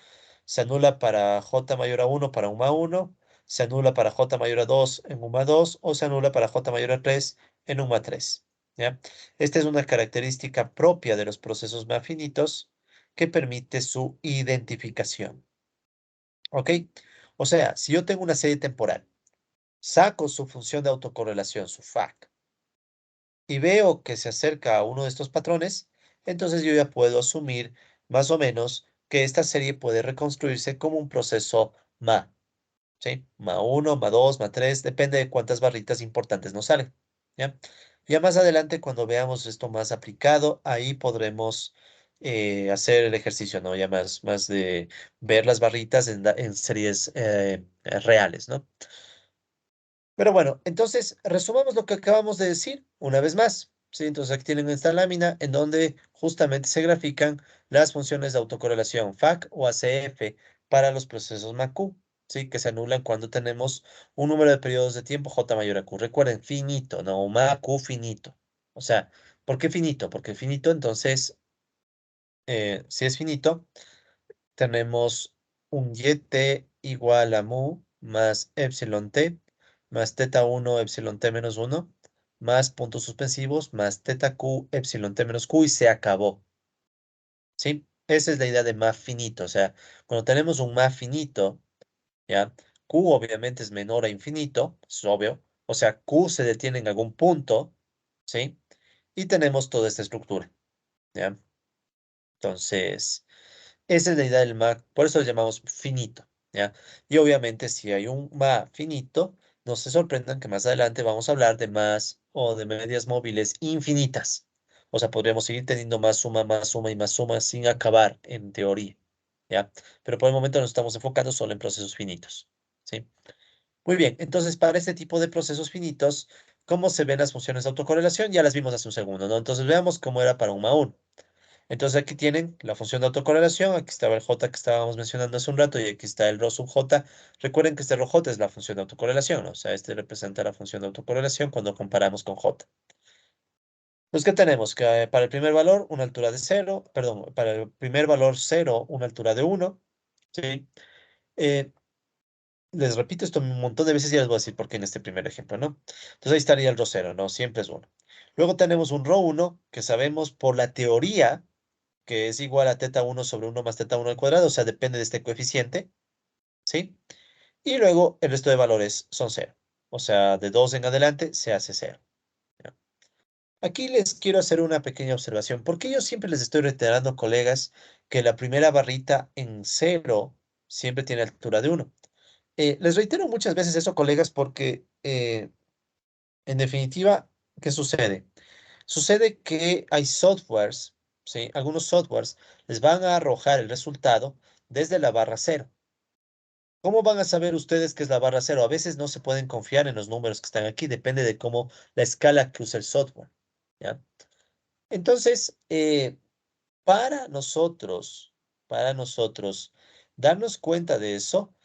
Se anula para J mayor a 1 para un MA1, se anula para J mayor a 2 en un MA2 o se anula para J mayor a 3 en un MA3. ¿Ya? Esta es una característica propia de los procesos más finitos que permite su identificación. ¿Ok? O sea, si yo tengo una serie temporal, saco su función de autocorrelación, su FAC, y veo que se acerca a uno de estos patrones, entonces yo ya puedo asumir más o menos que esta serie puede reconstruirse como un proceso MA, ¿sí? MA1, MA2, MA3, depende de cuántas barritas importantes nos salen, ¿ya? Ya más adelante, cuando veamos esto más aplicado, ahí podremos hacer el ejercicio, ¿no? Ya más de ver las barritas en series reales, ¿no? Pero bueno, entonces resumamos lo que acabamos de decir una vez más. ¿Sí? Entonces aquí tienen esta lámina en donde justamente se grafican las funciones de autocorrelación FAC o ACF para los procesos MAQ, ¿sí? Que se anulan cuando tenemos un número de periodos de tiempo J mayor a Q. Recuerden, finito, no MAQ finito. O sea, ¿por qué finito? Porque finito, entonces, si es finito, tenemos un YT igual a mu más epsilon t más teta 1 epsilon t menos 1 más puntos suspensivos más teta q epsilon t menos q y se acabó. ¿Sí? Esa es la idea de más finito. O sea, cuando tenemos un más finito, ¿ya? Q obviamente es menor a infinito, es obvio. O sea, Q se detiene en algún punto, ¿sí? Y tenemos toda esta estructura, ¿ya? Entonces, esa es la idea del MA, por eso lo llamamos finito, ¿ya? Y obviamente si hay un MA finito, no se sorprendan que más adelante vamos a hablar de más o de medias móviles infinitas. O sea, podríamos seguir teniendo más suma y más suma sin acabar en teoría, ¿ya? Pero por el momento nos estamos enfocando solo en procesos finitos, ¿sí? Muy bien, entonces para este tipo de procesos finitos, ¿cómo se ven las funciones de autocorrelación? Ya las vimos hace un segundo, ¿no? Entonces veamos cómo era para un MA1. Entonces aquí tienen la función de autocorrelación, aquí estaba el J que estábamos mencionando hace un rato y aquí está el Rho sub J. Recuerden que este Rho J es la función de autocorrelación, ¿no? O sea, este representa la función de autocorrelación cuando comparamos con J. Pues, ¿qué tenemos? Que para el primer valor, una altura de 0, perdón, para el primer valor 0, una altura de 1, ¿sí? Eh, Les repito esto un montón de veces y les voy a decir por qué en este primer ejemplo, ¿no? Entonces ahí estaría el Rho 0, ¿no? Siempre es 1. Luego tenemos un Rho 1 que sabemos por la teoría que es igual a teta 1 sobre 1 más teta 1 al cuadrado, o sea, depende de este coeficiente, ¿sí? Y luego el resto de valores son cero, o sea, de 2 en adelante se hace cero, ¿ya? Aquí les quiero hacer una pequeña observación, porque yo siempre les estoy reiterando, colegas, que la primera barrita en cero siempre tiene altura de 1. Les reitero muchas veces eso, colegas, porque en definitiva, ¿qué sucede? Sucede que hay softwares, ¿sí? Algunos softwares les van a arrojar el resultado desde la barra cero. ¿Cómo van a saber ustedes qué es la barra cero? A veces no se pueden confiar en los números que están aquí, depende de cómo la escala que usa el software, ¿ya? Entonces, para nosotros, para nosotros darnos cuenta de eso,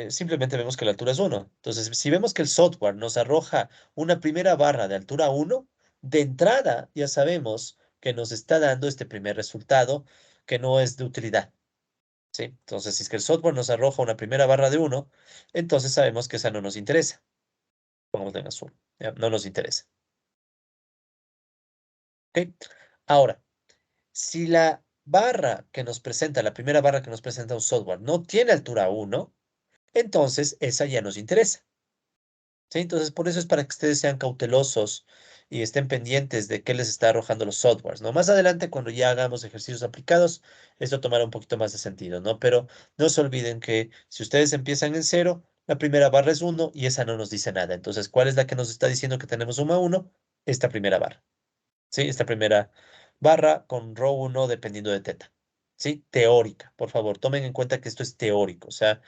simplemente vemos que la altura es 1. Entonces, si vemos que el software nos arroja una primera barra de altura 1, de entrada ya sabemos que nos está dando este primer resultado que no es de utilidad, ¿sí? Entonces, si es que el software nos arroja una primera barra de 1, entonces sabemos que esa no nos interesa. Pongámosla en azul, ¿ya? No nos interesa. ¿Ok? Ahora, si la barra que nos presenta, la primera barra que nos presenta un software no tiene altura 1, entonces esa ya nos interesa, ¿sí? Entonces, por eso es para que ustedes sean cautelosos y estén pendientes de qué les está arrojando los softwares, ¿no? Más adelante, cuando ya hagamos ejercicios aplicados, esto tomará un poquito más de sentido, ¿no? Pero no se olviden que si ustedes empiezan en cero, la primera barra es 1 y esa no nos dice nada. Entonces, ¿cuál es la que nos está diciendo que tenemos suma 1? Esta primera barra. ¿Sí? Esta primera barra con row 1 dependiendo de teta. ¿Sí? Teórica. Por favor, tomen en cuenta que esto es teórico. O sea,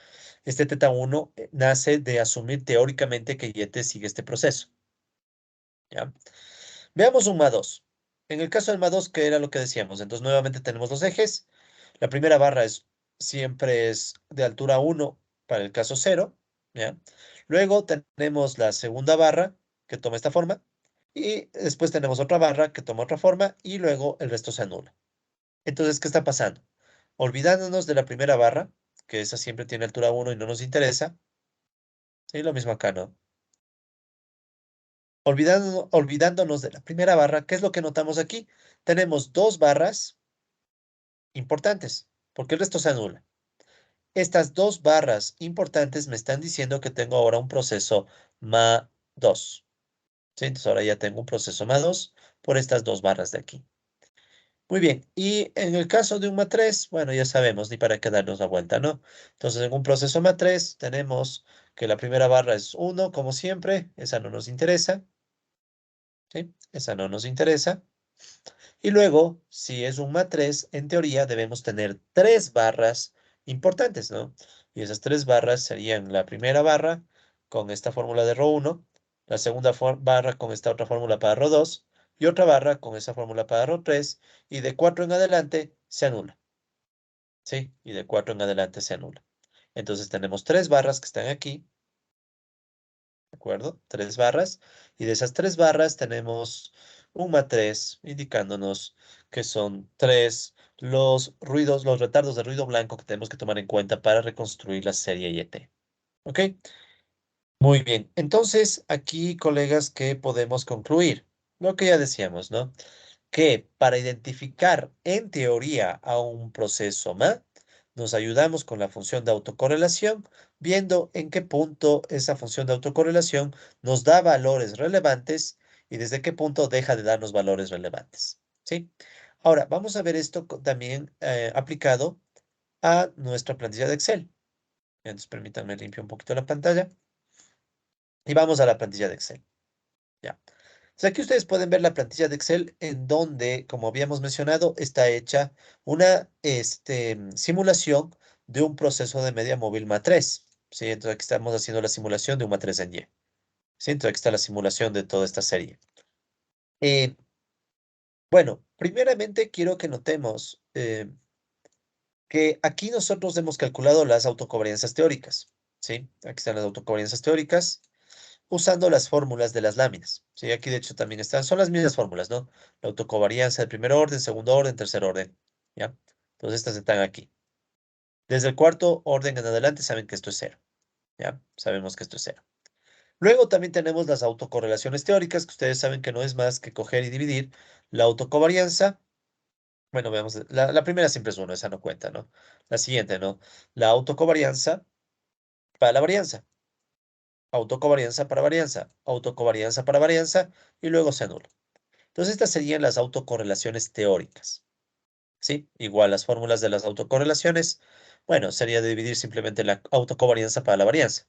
este teta 1 nace de asumir teóricamente que Yete sigue este proceso. ¿ya? Veamos un MA2. En el caso del MA2, ¿qué era lo que decíamos? Entonces, nuevamente tenemos los ejes. La primera barra siempre es de altura 1 para el caso 0, ¿ya? Luego tenemos la segunda barra que toma esta forma. Y después tenemos otra barra que toma otra forma y luego el resto se anula. Entonces, ¿qué está pasando? Olvidándonos de la primera barra, que esa siempre tiene altura 1 y no nos interesa. Sí, lo mismo acá, ¿no? Olvidándonos de la primera barra, ¿qué es lo que notamos aquí? Tenemos dos barras importantes, porque el resto se anula. Estas dos barras importantes me están diciendo que tengo ahora un proceso MA2. ¿Sí? Entonces ahora ya tengo un proceso MA2 por estas dos barras de aquí. Muy bien, y en el caso de un matriz, bueno, ya sabemos, ni para qué darnos la vuelta, ¿no? Entonces, en un proceso matriz tenemos que la primera barra es 1, como siempre, esa no nos interesa, ¿sí? Esa no nos interesa. Y luego, si es un matriz, en teoría debemos tener tres barras importantes, ¿no? Y esas tres barras serían la primera barra con esta fórmula de ρ1, la segunda barra con esta otra fórmula para ρ2 y otra barra con esa fórmula para ρ3 y de 4 en adelante se anula, ¿sí? Y de 4 en adelante se anula. Entonces tenemos tres barras que están aquí, ¿de acuerdo? Tres barras. Y de esas tres barras tenemos un matriz indicándonos que son tres los ruidos, los retardos de ruido blanco que tenemos que tomar en cuenta para reconstruir la serie YT. ¿Ok? Muy bien. Entonces, aquí, colegas, ¿qué podemos concluir? Lo que ya decíamos, ¿no? Que para identificar en teoría a un proceso MA, nos ayudamos con la función de autocorrelación, viendo en qué punto esa función de autocorrelación nos da valores relevantes y desde qué punto deja de darnos valores relevantes. ¿Sí? Ahora, vamos a ver esto también aplicado a nuestra plantilla de Excel. Entonces, permítanme limpiar un poquito la pantalla y vamos a la plantilla de Excel. Ya. Sea, aquí ustedes pueden ver la plantilla de Excel en donde, como habíamos mencionado, está hecha una simulación de un proceso de media móvil MA3. ¿Sí? Entonces aquí estamos haciendo la simulación de un MA3 en Y. ¿Sí? Entonces aquí está la simulación de toda esta serie. Eh, bueno, primeramente quiero que notemos que aquí nosotros hemos calculado las autocovarianzas teóricas. ¿Sí? Aquí están las autocovarianzas teóricas usando las fórmulas de las láminas. Sí, aquí de hecho también están, son las mismas fórmulas, ¿no? La autocovarianza de primer orden, segundo orden, tercer orden, ¿ya? Entonces estas están aquí. Desde el cuarto orden en adelante saben que esto es cero, ¿ya? Sabemos que esto es cero. Luego también tenemos las autocorrelaciones teóricas, que ustedes saben que no es más que coger y dividir la autocovarianza. Bueno, veamos, la primera siempre es uno, esa no cuenta, ¿no? La siguiente, ¿no? La autocovarianza para la varianza. Autocovarianza para varianza, autocovarianza para varianza, y luego se anula. Entonces, estas serían las autocorrelaciones teóricas, ¿sí? Igual las fórmulas de las autocorrelaciones, bueno, sería de dividir simplemente la autocovarianza para la varianza.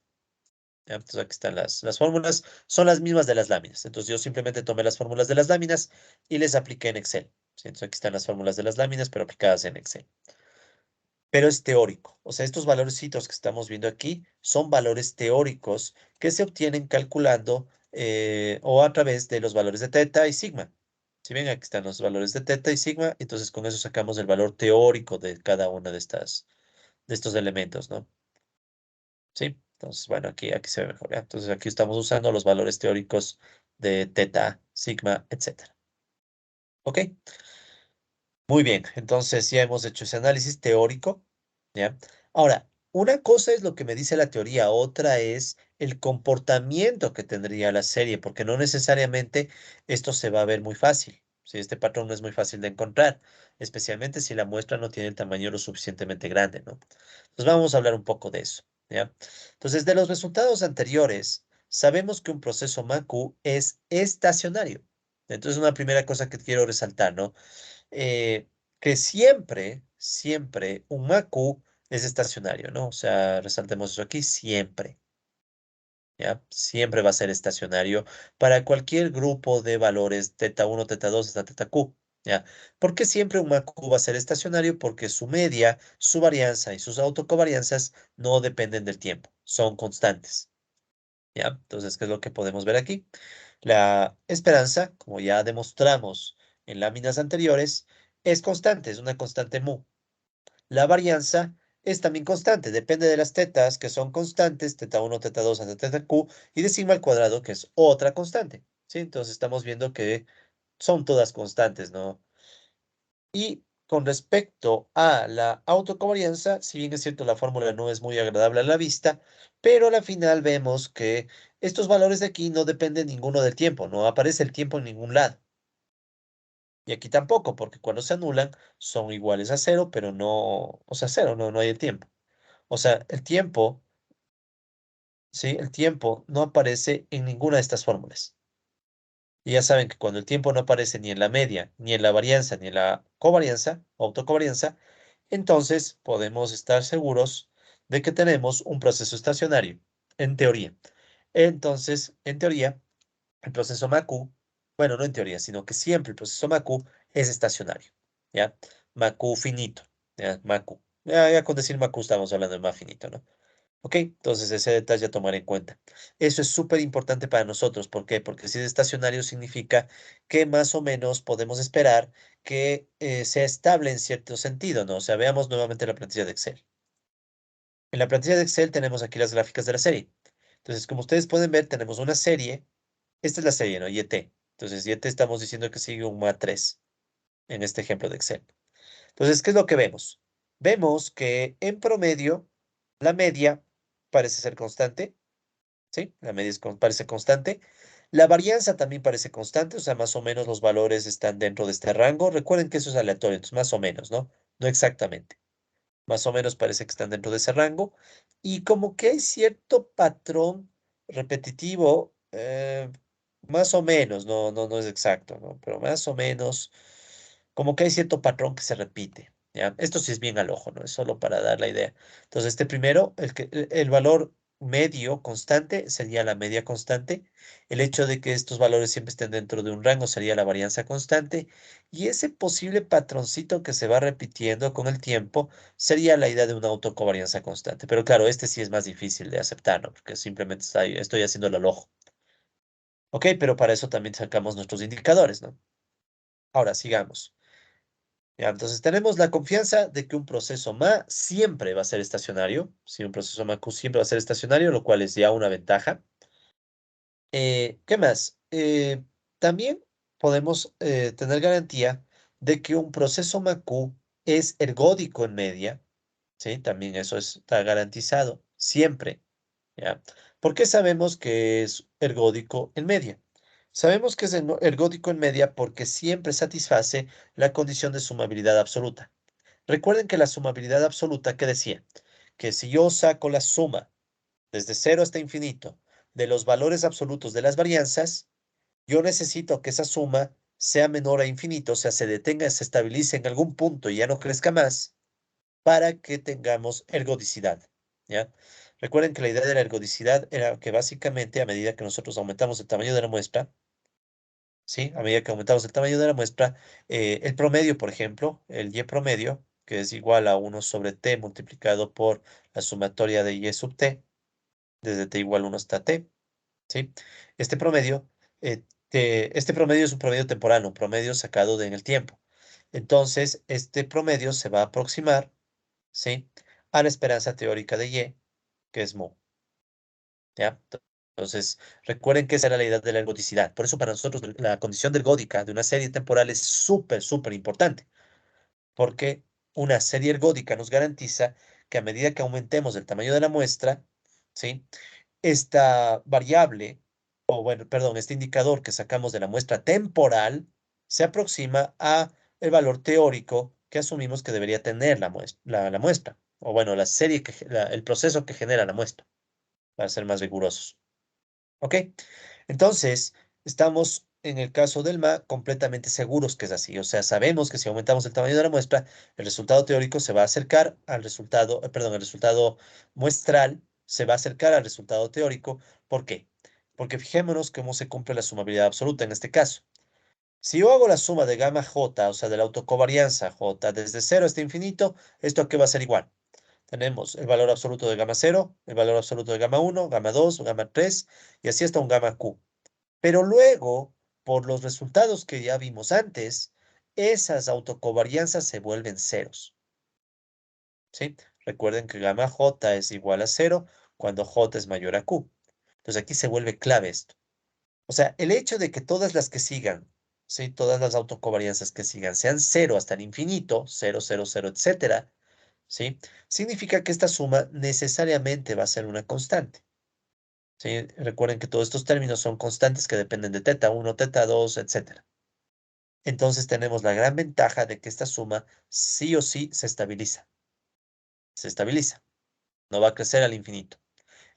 ¿Ya? Entonces, aquí están las fórmulas, son las mismas de las láminas. Entonces, yo simplemente tomé las fórmulas de las láminas y les apliqué en Excel. ¿Sí? Entonces, aquí están las fórmulas de las láminas, pero aplicadas en Excel. Pero es teórico. O sea, estos valorcitos que estamos viendo aquí son valores teóricos que se obtienen calculando o a través de los valores de teta y sigma. Si ven, aquí están los valores de teta y sigma, entonces con eso sacamos el valor teórico de cada una de estos elementos, ¿no? Sí, entonces, bueno, aquí se ve mejor, ¿ya? Entonces aquí estamos usando los valores teóricos de teta, sigma, etcétera. ¿Ok? Muy bien, entonces ya hemos hecho ese análisis teórico, ¿ya? Ahora, una cosa es lo que me dice la teoría, otra es el comportamiento que tendría la serie, porque no necesariamente esto se va a ver muy fácil. Si este patrón no es muy fácil de encontrar, especialmente si la muestra no tiene el tamaño lo suficientemente grande, ¿no? Entonces vamos a hablar un poco de eso, ¿ya? Entonces, de los resultados anteriores, sabemos que un proceso MACU es estacionario. Entonces, una primera cosa que quiero resaltar, ¿no? eh, que siempre un MACU es estacionario, ¿no? O sea, resaltemos eso aquí, siempre, ¿ya? Siempre va a ser estacionario para cualquier grupo de valores teta 1, teta 2 hasta teta Q, ¿ya? ¿Por qué siempre un MACU va a ser estacionario? Porque su media, su varianza y sus autocovarianzas no dependen del tiempo, son constantes, ¿ya? Entonces, ¿qué es lo que podemos ver aquí? La esperanza, como ya demostramos en láminas anteriores, es constante, es una constante mu. La varianza es también constante, depende de las tetas, que son constantes, teta 1, teta 2 hasta teta q, y de sigma al cuadrado, que es otra constante. ¿Sí? Entonces estamos viendo que son todas constantes, ¿no? Y con respecto a la autocovarianza, si bien es cierto la fórmula no es muy agradable a la vista, pero a la final vemos que estos valores de aquí no dependen ninguno del tiempo, no aparece el tiempo en ningún lado. Y aquí tampoco, porque cuando se anulan son iguales a cero, pero no, o sea, cero, no hay el tiempo. O sea, el tiempo, ¿sí? El tiempo no aparece en ninguna de estas fórmulas. Y ya saben que cuando el tiempo no aparece ni en la media, ni en la varianza, ni en la covarianza, o autocovarianza, entonces podemos estar seguros de que tenemos un proceso estacionario, en teoría. Entonces, en teoría, el proceso MACU, bueno, no en teoría, sino que siempre el proceso MACU es estacionario, ¿ya? MACU finito, ¿ya? MACU. Ya con decir MACU estamos hablando de más finito, ¿no? Ok, entonces ese detalle a tomar en cuenta. Eso es súper importante para nosotros. ¿Por qué? Porque si es estacionario significa que más o menos podemos esperar que sea estable en cierto sentido, ¿no? O sea, veamos nuevamente la plantilla de Excel. En la plantilla de Excel tenemos aquí las gráficas de la serie. Entonces, como ustedes pueden ver, tenemos una serie. Esta es la serie, ¿no? YT. Entonces, YT estamos diciendo que sigue un MA3 en este ejemplo de Excel. Entonces, ¿qué es lo que vemos? Vemos que en promedio la media parece ser constante. ¿Sí? La media parece constante. La varianza también parece constante, o sea, más o menos los valores están dentro de este rango. Recuerden que eso es aleatorio, entonces más o menos, ¿no? No exactamente. Más o menos parece que están dentro de ese rango. Y como que hay cierto patrón repetitivo, más o menos, no es exacto, ¿no? Pero más o menos, como que hay cierto patrón que se repite, ¿ya? Esto sí es bien al ojo, ¿no? Es solo para dar la idea. Entonces, este primero, el valor medio constante sería la media constante. El hecho de que estos valores siempre estén dentro de un rango sería la varianza constante. Y ese posible patroncito que se va repitiendo con el tiempo sería la idea de una autocovarianza constante. Pero claro, este sí es más difícil de aceptar, ¿no? Porque simplemente estoy haciéndolo al ojo. Ok, pero para eso también sacamos nuestros indicadores, ¿no? Ahora, sigamos. Ya, entonces tenemos la confianza de que un proceso MA siempre va a ser estacionario. Si un proceso MAQ siempre va a ser estacionario, lo cual es ya una ventaja. ¿Qué más? También podemos tener garantía de que un proceso MAQ es ergódico en media. ¿Sí? También eso está garantizado siempre. ¿Ya? ¿Por qué sabemos que es ergódico en media? Sabemos que es ergódico en media porque siempre satisface la condición de sumabilidad absoluta. Recuerden que la sumabilidad absoluta, ¿qué decía? Que si yo saco la suma desde cero hasta infinito de los valores absolutos de las varianzas, yo necesito que esa suma sea menor a infinito, o sea, se detenga, se estabilice en algún punto y ya no crezca más, para que tengamos ergodicidad, ¿ya? Recuerden que la idea de la ergodicidad era que básicamente a medida que nosotros aumentamos el tamaño de la muestra, ¿sí? A medida que aumentamos el tamaño de la muestra, el promedio, por ejemplo, el y promedio, que es igual a 1 sobre t multiplicado por la sumatoria de y sub t, desde t igual 1 hasta t, ¿sí? Este promedio, este promedio es un promedio temporal, un promedio sacado en el tiempo. Entonces, este promedio se va a aproximar, ¿sí? A la esperanza teórica de y, que es mu, ¿ya? Entonces, recuerden que esa era la idea de la ergodicidad. Por eso para nosotros la condición ergódica de una serie temporal es súper importante, porque una serie ergódica nos garantiza que a medida que aumentemos el tamaño de la muestra, ¿sí? Esta variable, o bueno, perdón, este indicador que sacamos de la muestra temporal se aproxima a el valor teórico que asumimos que debería tener la muestra, o bueno, la serie el proceso que genera la muestra, para ser más rigurosos. ¿Ok? Entonces, estamos en el caso del MA completamente seguros que es así. O sea, sabemos que si aumentamos el tamaño de la muestra, el resultado teórico se va a acercar al resultado, perdón, el resultado muestral se va a acercar al resultado teórico. ¿Por qué? Porque fijémonos cómo se cumple la sumabilidad absoluta en este caso. Si yo hago la suma de gamma j, o sea, de la autocovarianza j desde cero hasta infinito, ¿esto a qué va a ser igual? Tenemos el valor absoluto de gamma cero, el valor absoluto de gamma uno, gamma 2, gamma 3 y así hasta un gamma q. Pero luego, por los resultados que ya vimos antes, esas autocovarianzas se vuelven ceros, ¿sí? Recuerden que gamma j es igual a cero cuando j es mayor a q. Entonces aquí se vuelve clave esto. O sea, el hecho de que todas las que sigan, ¿sí? Todas las autocovarianzas que sigan sean cero hasta el infinito, cero, cero, cero, etcétera, ¿sí? Significa que esta suma necesariamente va a ser una constante, ¿sí? Recuerden que todos estos términos son constantes que dependen de teta 1, teta 2, etcétera. Entonces tenemos la gran ventaja de que esta suma sí o sí se estabiliza, no va a crecer al infinito.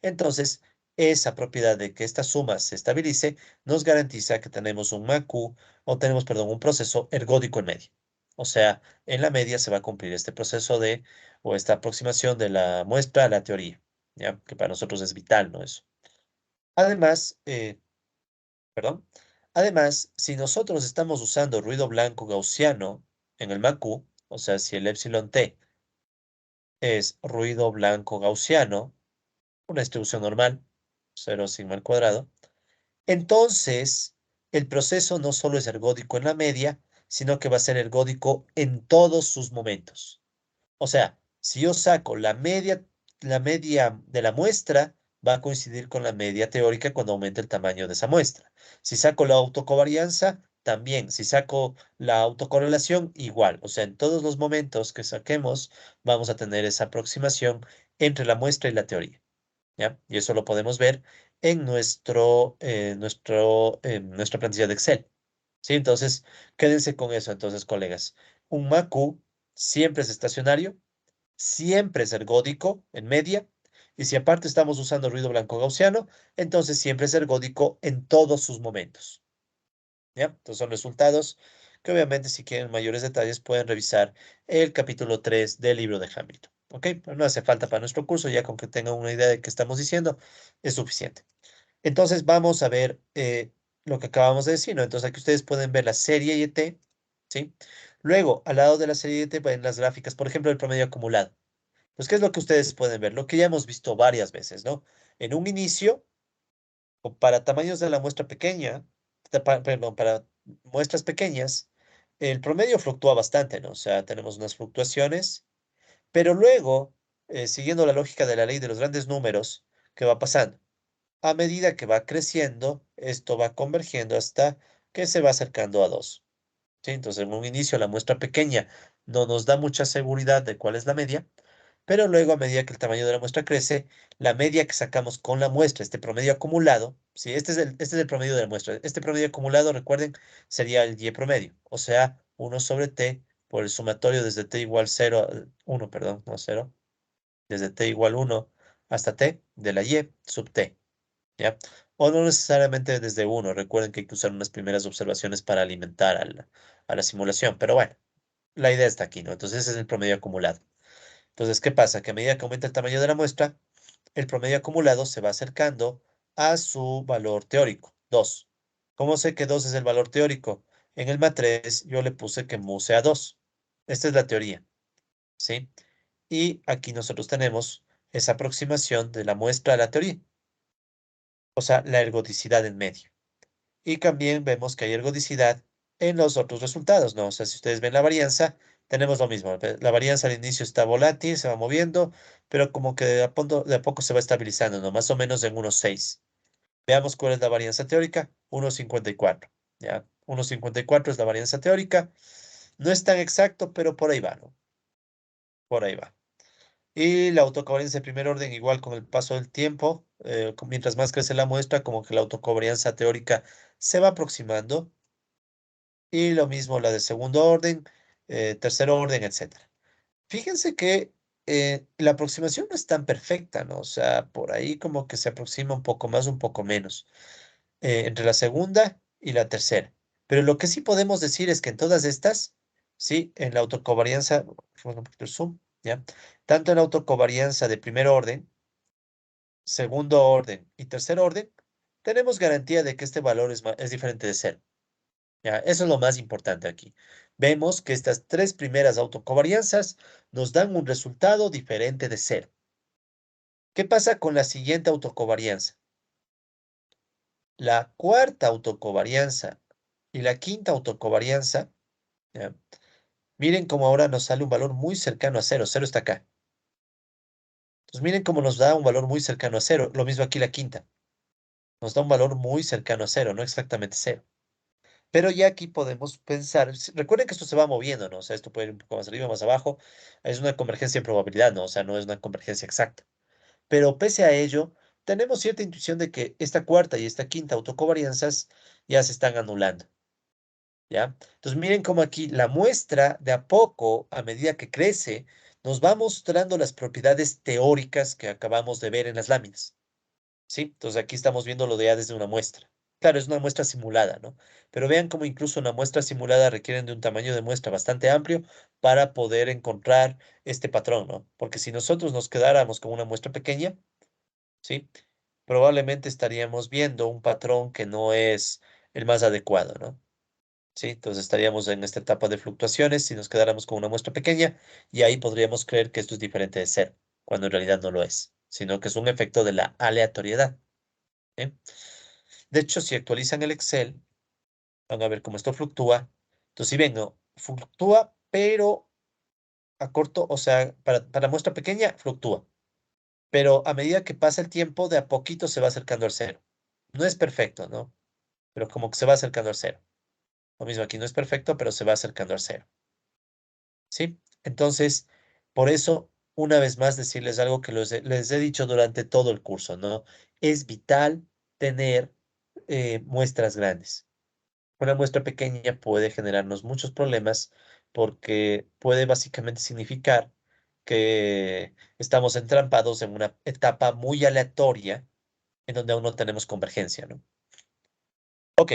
Entonces, esa propiedad de que esta suma se estabilice nos garantiza que tenemos un MAQ, o tenemos, perdón, un proceso ergódico en medio. O sea, en la media se va a cumplir este proceso de, o esta aproximación de la muestra a la teoría, ¿ya? Que para nosotros es vital, ¿no? Eso. Además, perdón, además, si nosotros estamos usando ruido blanco gaussiano en el MAQ, o sea, si el epsilon t es ruido blanco gaussiano, una distribución normal, 0 sigma al cuadrado, entonces, el proceso no solo es ergódico en la media, sino que va a ser ergódico en todos sus momentos. O sea, si yo saco la media de la muestra, va a coincidir con la media teórica cuando aumente el tamaño de esa muestra. Si saco la autocovarianza, también. Si saco la autocorrelación, igual. O sea, en todos los momentos que saquemos, vamos a tener esa aproximación entre la muestra y la teoría. ¿Ya? Y eso lo podemos ver en nuestra plantilla de Excel. ¿Sí? Entonces, quédense con eso, entonces, colegas. Un MAQ siempre es estacionario, siempre es ergódico en media, y si aparte estamos usando ruido blanco gaussiano, entonces siempre es ergódico en todos sus momentos. ¿Ya? Entonces son resultados que obviamente si quieren mayores detalles pueden revisar el capítulo 3 del libro de Hamilton. ¿Ok? Pero no hace falta para nuestro curso, ya con que tengan una idea de qué estamos diciendo, es suficiente. Entonces vamos a ver lo que acabamos de decir, ¿no? Entonces aquí ustedes pueden ver la serie YT, ¿sí? Luego, al lado de la serie YT ven las gráficas, por ejemplo, el promedio acumulado. Pues, ¿qué es lo que ustedes pueden ver? Lo que ya hemos visto varias veces, ¿no? En un inicio, o para tamaños de la muestra pequeña, perdón, para muestras pequeñas, el promedio fluctúa bastante, ¿no? O sea, tenemos unas fluctuaciones, pero luego, siguiendo la lógica de la ley de los grandes números, ¿qué va pasando? A medida que va creciendo, esto va convergiendo hasta que se va acercando a 2. ¿Sí? Entonces, en un inicio, la muestra pequeña no nos da mucha seguridad de cuál es la media, pero luego, a medida que el tamaño de la muestra crece, la media que sacamos con la muestra, este promedio acumulado, ¿sí? Este es el promedio de la muestra. Este promedio acumulado, recuerden, sería el y promedio, o sea, 1 sobre t por el sumatorio desde t igual 0, 1, perdón, no 0, desde t igual 1 hasta t de la y sub t. ¿Ya? O no necesariamente desde uno. Recuerden que hay que usar unas primeras observaciones para alimentar a la simulación. Pero bueno, la idea está aquí, ¿no? Entonces ese es el promedio acumulado. Entonces, ¿qué pasa? Que a medida que aumenta el tamaño de la muestra, el promedio acumulado se va acercando a su valor teórico, 2. ¿Cómo sé que 2 es el valor teórico? En el matriz yo le puse que mu sea 2. Esta es la teoría, ¿sí? Y aquí nosotros tenemos esa aproximación de la muestra a la teoría, o sea, la ergodicidad en medio. Y también vemos que hay ergodicidad en los otros resultados, ¿no? O sea, si ustedes ven la varianza, tenemos lo mismo. La varianza al inicio está volátil, se va moviendo, pero como que de a poco se va estabilizando, ¿no? Más o menos en 1,6. Veamos cuál es la varianza teórica, 1,54. ¿Ya? 1,54 es la varianza teórica. No es tan exacto, pero por ahí va, ¿no? Por ahí va. Y la autocovarianza de primer orden, igual con el paso del tiempo, mientras más crece la muestra, como que la autocovarianza teórica se va aproximando. Y lo mismo la de segundo orden, tercer orden, etcétera. Fíjense que la aproximación no es tan perfecta, ¿no? O sea, por ahí como que se aproxima un poco más, un poco menos, entre la segunda y la tercera. Pero lo que sí podemos decir es que en todas estas, sí, en la autocovarianza, bajemos un poquito el zoom, ¿ya? Tanto en la autocovarianza de primer orden, segundo orden y tercer orden, tenemos garantía de que este valor es diferente de cero. Ya, eso es lo más importante aquí. Vemos que estas tres primeras autocovarianzas nos dan un resultado diferente de cero. ¿Qué pasa con la siguiente autocovarianza? la cuarta autocovarianza y la quinta autocovarianza, ¿ya? Miren cómo ahora nos sale un valor muy cercano a cero. Cero está acá. Entonces miren cómo nos da un valor muy cercano a cero. Lo mismo aquí la quinta. Nos da un valor muy cercano a cero, no exactamente cero. Pero ya aquí podemos pensar, recuerden que esto se va moviendo, ¿no? O sea, esto puede ir un poco más arriba, más abajo. Es una convergencia en probabilidad, ¿no? O sea, no es una convergencia exacta. Pero pese a ello, tenemos cierta intuición de que esta cuarta y esta quinta autocovarianzas ya se están anulando, ¿ya? Entonces miren cómo aquí la muestra de a poco, a medida que crece, nos va mostrando las propiedades teóricas que acabamos de ver en las láminas. ¿Sí? Entonces aquí estamos viendo lo de ya desde una muestra. Claro, es una muestra simulada, ¿no? Pero vean cómo incluso una muestra simulada requieren de un tamaño de muestra bastante amplio para poder encontrar este patrón, ¿no? Porque si nosotros nos quedáramos con una muestra pequeña, ¿sí? Probablemente estaríamos viendo un patrón que no es el más adecuado, ¿no? ¿Sí? Entonces estaríamos en esta etapa de fluctuaciones si nos quedáramos con una muestra pequeña y ahí podríamos creer que esto es diferente de cero, cuando en realidad no lo es, sino que es un efecto de la aleatoriedad. ¿Eh? De hecho, si actualizan el Excel, van a ver cómo esto fluctúa. Entonces, si ven, ¿no? Fluctúa, pero a corto, o sea, para muestra pequeña, fluctúa. Pero a medida que pasa el tiempo, de a poquito se va acercando al cero. No es perfecto, ¿no? Pero como que se va acercando al cero. Lo mismo aquí no es perfecto, pero se va acercando al cero. ¿Sí? Entonces, por eso, una vez más, decirles algo que les he dicho durante todo el curso, ¿no? Es vital tener muestras grandes. Una muestra pequeña puede generarnos muchos problemas porque puede básicamente significar que estamos entrampados en una etapa muy aleatoria en donde aún no tenemos convergencia, ¿no? Ok,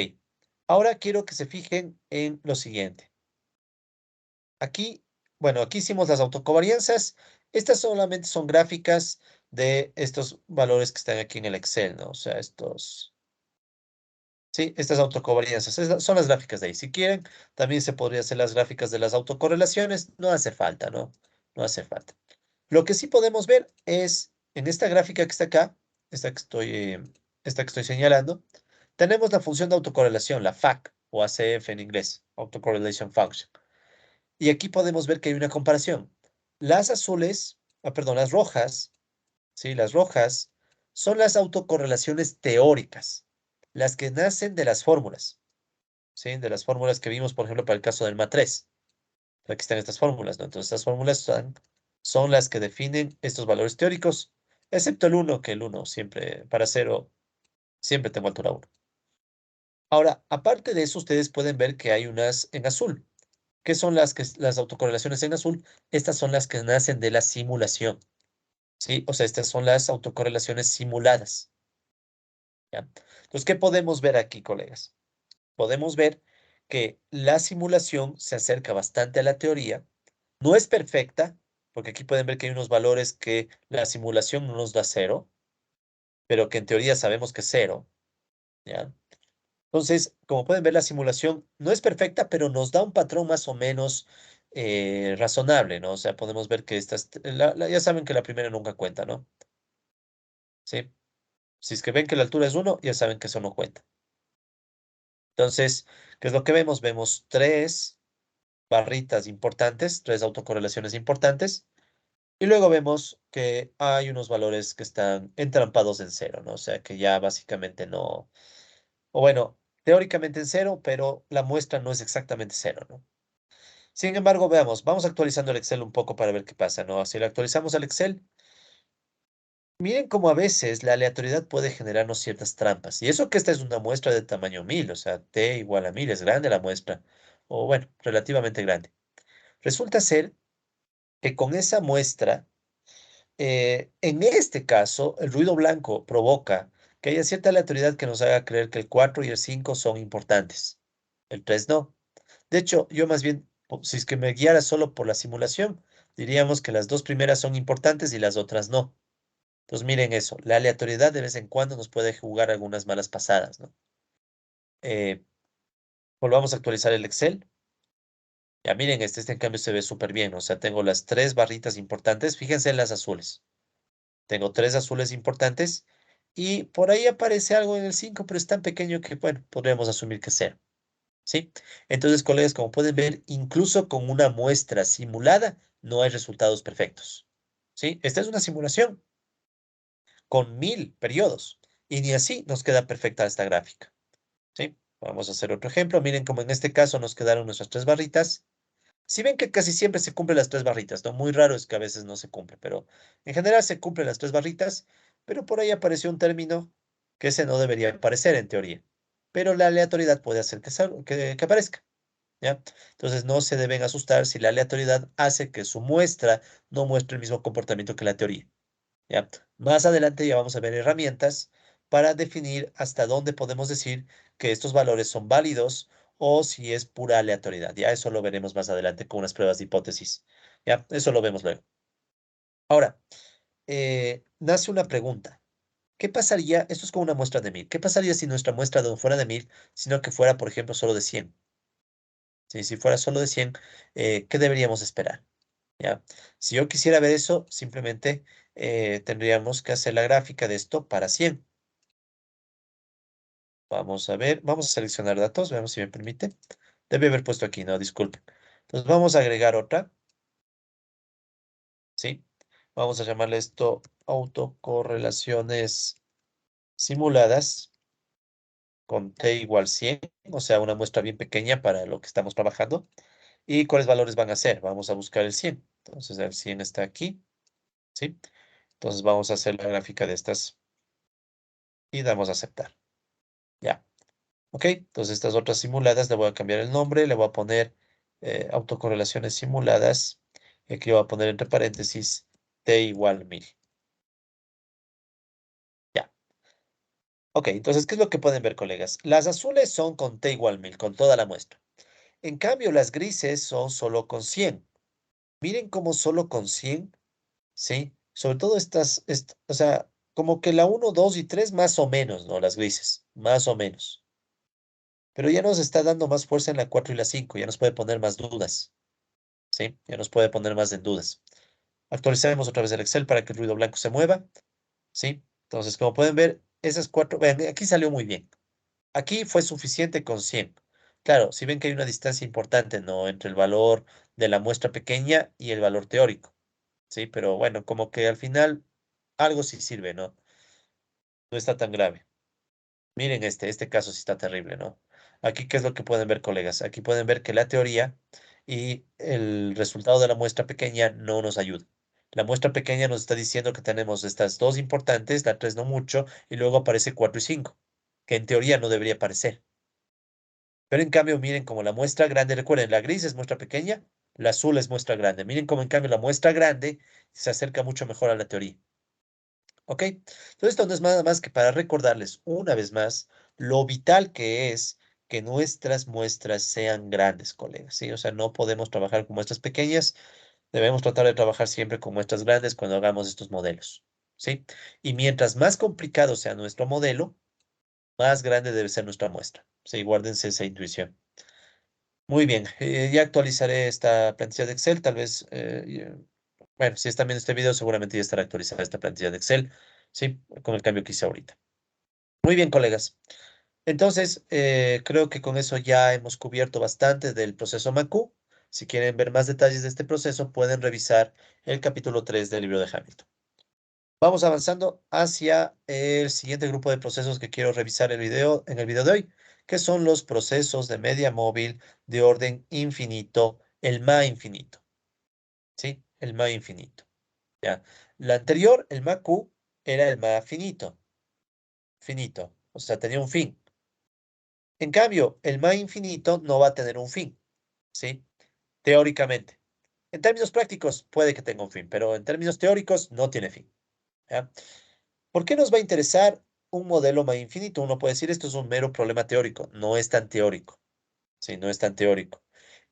ahora quiero que se fijen en lo siguiente. Aquí, bueno, aquí hicimos las autocovarianzas. Estas solamente son gráficas de estos valores que están aquí en el Excel, ¿no? O sea, estos. Sí, estas autocovarianzas son las gráficas de ahí. Si quieren, también se podría hacer las gráficas de las autocorrelaciones. No hace falta, ¿no? No hace falta. Lo que sí podemos ver es en esta gráfica que está acá, esta que estoy, eh, esta que estoy señalando, tenemos la función de autocorrelación, la FAC o ACF en inglés, Autocorrelation Function. Y aquí podemos ver que hay una comparación. Las azules, perdón, las rojas, ¿sí? Las rojas son las autocorrelaciones teóricas, las que nacen de las fórmulas, ¿sí? De las fórmulas que vimos, por ejemplo, para el caso del MA3. Aquí están estas fórmulas, ¿no? Entonces, estas fórmulas son las que definen estos valores teóricos, excepto el uno, que el uno siempre, para cero, siempre tengo altura uno. Ahora, aparte de eso, ustedes pueden ver que hay unas en azul. ¿Qué son las autocorrelaciones en azul? Estas son las que nacen de la simulación, ¿sí? O sea, estas son las autocorrelaciones simuladas, ¿ya? Entonces, ¿qué podemos ver aquí, colegas? Podemos ver que la simulación se acerca bastante a la teoría. No es perfecta, porque aquí pueden ver que hay unos valores que la simulación no nos da cero, pero que en teoría sabemos que es cero, ¿ya? Entonces, como pueden ver, la simulación no es perfecta, pero nos da un patrón más o menos razonable, ¿no? O sea, podemos ver que estas, ya saben que la primera nunca cuenta, ¿no? Sí. Si es que ven que la altura es uno, ya saben que eso no cuenta. Entonces, ¿qué es lo que vemos? Vemos tres barritas importantes, tres autocorrelaciones importantes, y luego vemos que hay unos valores que están entrampados en cero, ¿no? O sea, que ya básicamente no, o bueno, teóricamente en cero, pero la muestra no es exactamente cero, ¿no? Sin embargo, veamos, vamos actualizando el Excel un poco para ver qué pasa, ¿no? Si le actualizamos al Excel, miren cómo a veces la aleatoriedad puede generarnos ciertas trampas. Y eso que esta es una muestra de tamaño 1000, o sea, t igual a 1000, es grande la muestra, o bueno, relativamente grande. Resulta ser que con esa muestra, en este caso, el ruido blanco provoca que haya cierta aleatoriedad que nos haga creer que el 4 y el 5 son importantes. El 3 no. De hecho, yo más bien, si es que me guiara solo por la simulación, diríamos que las dos primeras son importantes y las otras no. Entonces miren eso, la aleatoriedad de vez en cuando nos puede jugar algunas malas pasadas, ¿no? Eh, volvamos a actualizar el Excel. Ya miren, este en cambio se ve súper bien, o sea, tengo las tres barritas importantes, fíjense en las azules. Tengo tres azules importantes y por ahí aparece algo en el 5, pero es tan pequeño que, bueno, podríamos asumir que es cero, ¿sí? Entonces, colegas, como pueden ver, incluso con una muestra simulada, no hay resultados perfectos, ¿sí? Esta es una simulación con 1000 periodos, y ni así nos queda perfecta esta gráfica, ¿sí? Vamos a hacer otro ejemplo. Miren como en este caso nos quedaron nuestras tres barritas. Si ven que casi siempre se cumplen las tres barritas, ¿no? Muy raro es que a veces no se cumple, pero en general se cumplen las tres barritas, pero por ahí apareció un término que ese no debería aparecer en teoría. Pero la aleatoriedad puede hacer que aparezca, ¿ya? Entonces no se deben asustar si la aleatoriedad hace que su muestra no muestre el mismo comportamiento que la teoría, ¿ya? Más adelante ya vamos a ver herramientas para definir hasta dónde podemos decir que estos valores son válidos o si es pura aleatoriedad. Ya eso lo veremos más adelante con unas pruebas de hipótesis. Ya, eso lo vemos luego. Ahora, nace una pregunta. ¿Qué pasaría? Esto es como una muestra de 1000. ¿Qué pasaría si nuestra muestra no fuera de 1000, sino que fuera, por ejemplo, solo de 100? ¿Sí? Si fuera solo de 100, ¿qué deberíamos esperar? ¿Ya? Si yo quisiera ver eso, simplemente tendríamos que hacer la gráfica de esto para 100. Vamos a ver, vamos a seleccionar datos, veamos si me permite. Debe haber puesto aquí, no, disculpen. Entonces vamos a agregar otra, ¿sí? Vamos a llamarle esto autocorrelaciones simuladas con t igual 100, o sea, una muestra bien pequeña para lo que estamos trabajando. ¿Y cuáles valores van a ser? Vamos a buscar el 100. Entonces el 100 está aquí, ¿sí? Entonces vamos a hacer la gráfica de estas y damos a aceptar. Ya. Ok, entonces estas otras simuladas le voy a cambiar el nombre, le voy a poner autocorrelaciones simuladas, y aquí le voy a poner entre paréntesis t igual 1000. Ya. Ok, entonces, ¿qué es lo que pueden ver, colegas? Las azules son con t igual 1000, con toda la muestra. En cambio, las grises son solo con 100. Miren cómo solo con 100, ¿sí? Sobre todo o sea, como que la uno, 2 y 3 más o menos, ¿no? Las grises, más o menos. Pero ya nos está dando más fuerza en la 4 y la 5, ya nos puede poner más dudas. ¿Sí? Ya nos puede poner más en dudas. Actualicemos otra vez el Excel para que el ruido blanco se mueva, ¿sí? Entonces, como pueden ver, esas cuatro, vean, aquí salió muy bien. Aquí fue suficiente con 100. Claro, si ven que hay una distancia importante, ¿no? Entre el valor de la muestra pequeña y el valor teórico, ¿sí? Pero bueno, como que al final algo sí sirve, ¿no? No está tan grave. Miren este caso sí está terrible, ¿no? Aquí, ¿qué es lo que pueden ver, colegas? Aquí pueden ver que la teoría y el resultado de la muestra pequeña no nos ayuda. La muestra pequeña nos está diciendo que tenemos estas dos importantes, la 3 no mucho, y luego aparece 4 y 5, que en teoría no debería aparecer. Pero en cambio, miren como la muestra grande, recuerden, la gris es muestra pequeña, la azul es muestra grande. Miren cómo en cambio la muestra grande se acerca mucho mejor a la teoría. ¿Ok? Entonces, esto no es nada más que para recordarles una vez más lo vital que es que nuestras muestras sean grandes, colegas, ¿sí? O sea, no podemos trabajar con muestras pequeñas, debemos tratar de trabajar siempre con muestras grandes cuando hagamos estos modelos, ¿sí? Y mientras más complicado sea nuestro modelo, más grande debe ser nuestra muestra, ¿sí? Guárdense esa intuición. Muy bien, ya actualizaré esta plantilla de Excel, tal vez, bueno, si están viendo este video, seguramente ya estará actualizada esta plantilla de Excel, sí, con el cambio que hice ahorita. Muy bien, colegas. Entonces, creo que con eso ya hemos cubierto bastante del proceso MACU. Si quieren ver más detalles de este proceso, pueden revisar el capítulo 3 del libro de Hamilton. Vamos avanzando hacia el siguiente grupo de procesos que quiero revisar en el video de hoy, que son los procesos de media móvil de orden infinito, el MA infinito, ¿sí? El MA infinito, ¿ya? La anterior, el MAQ, era el MA finito, finito, o sea, tenía un fin. En cambio, el MA infinito no va a tener un fin, ¿sí? Teóricamente. En términos prácticos, puede que tenga un fin, pero en términos teóricos, no tiene fin, ¿ya? ¿Por qué nos va a interesar un modelo más infinito? Uno puede decir esto es un mero problema teórico. No es tan teórico. Sí, no es tan teórico.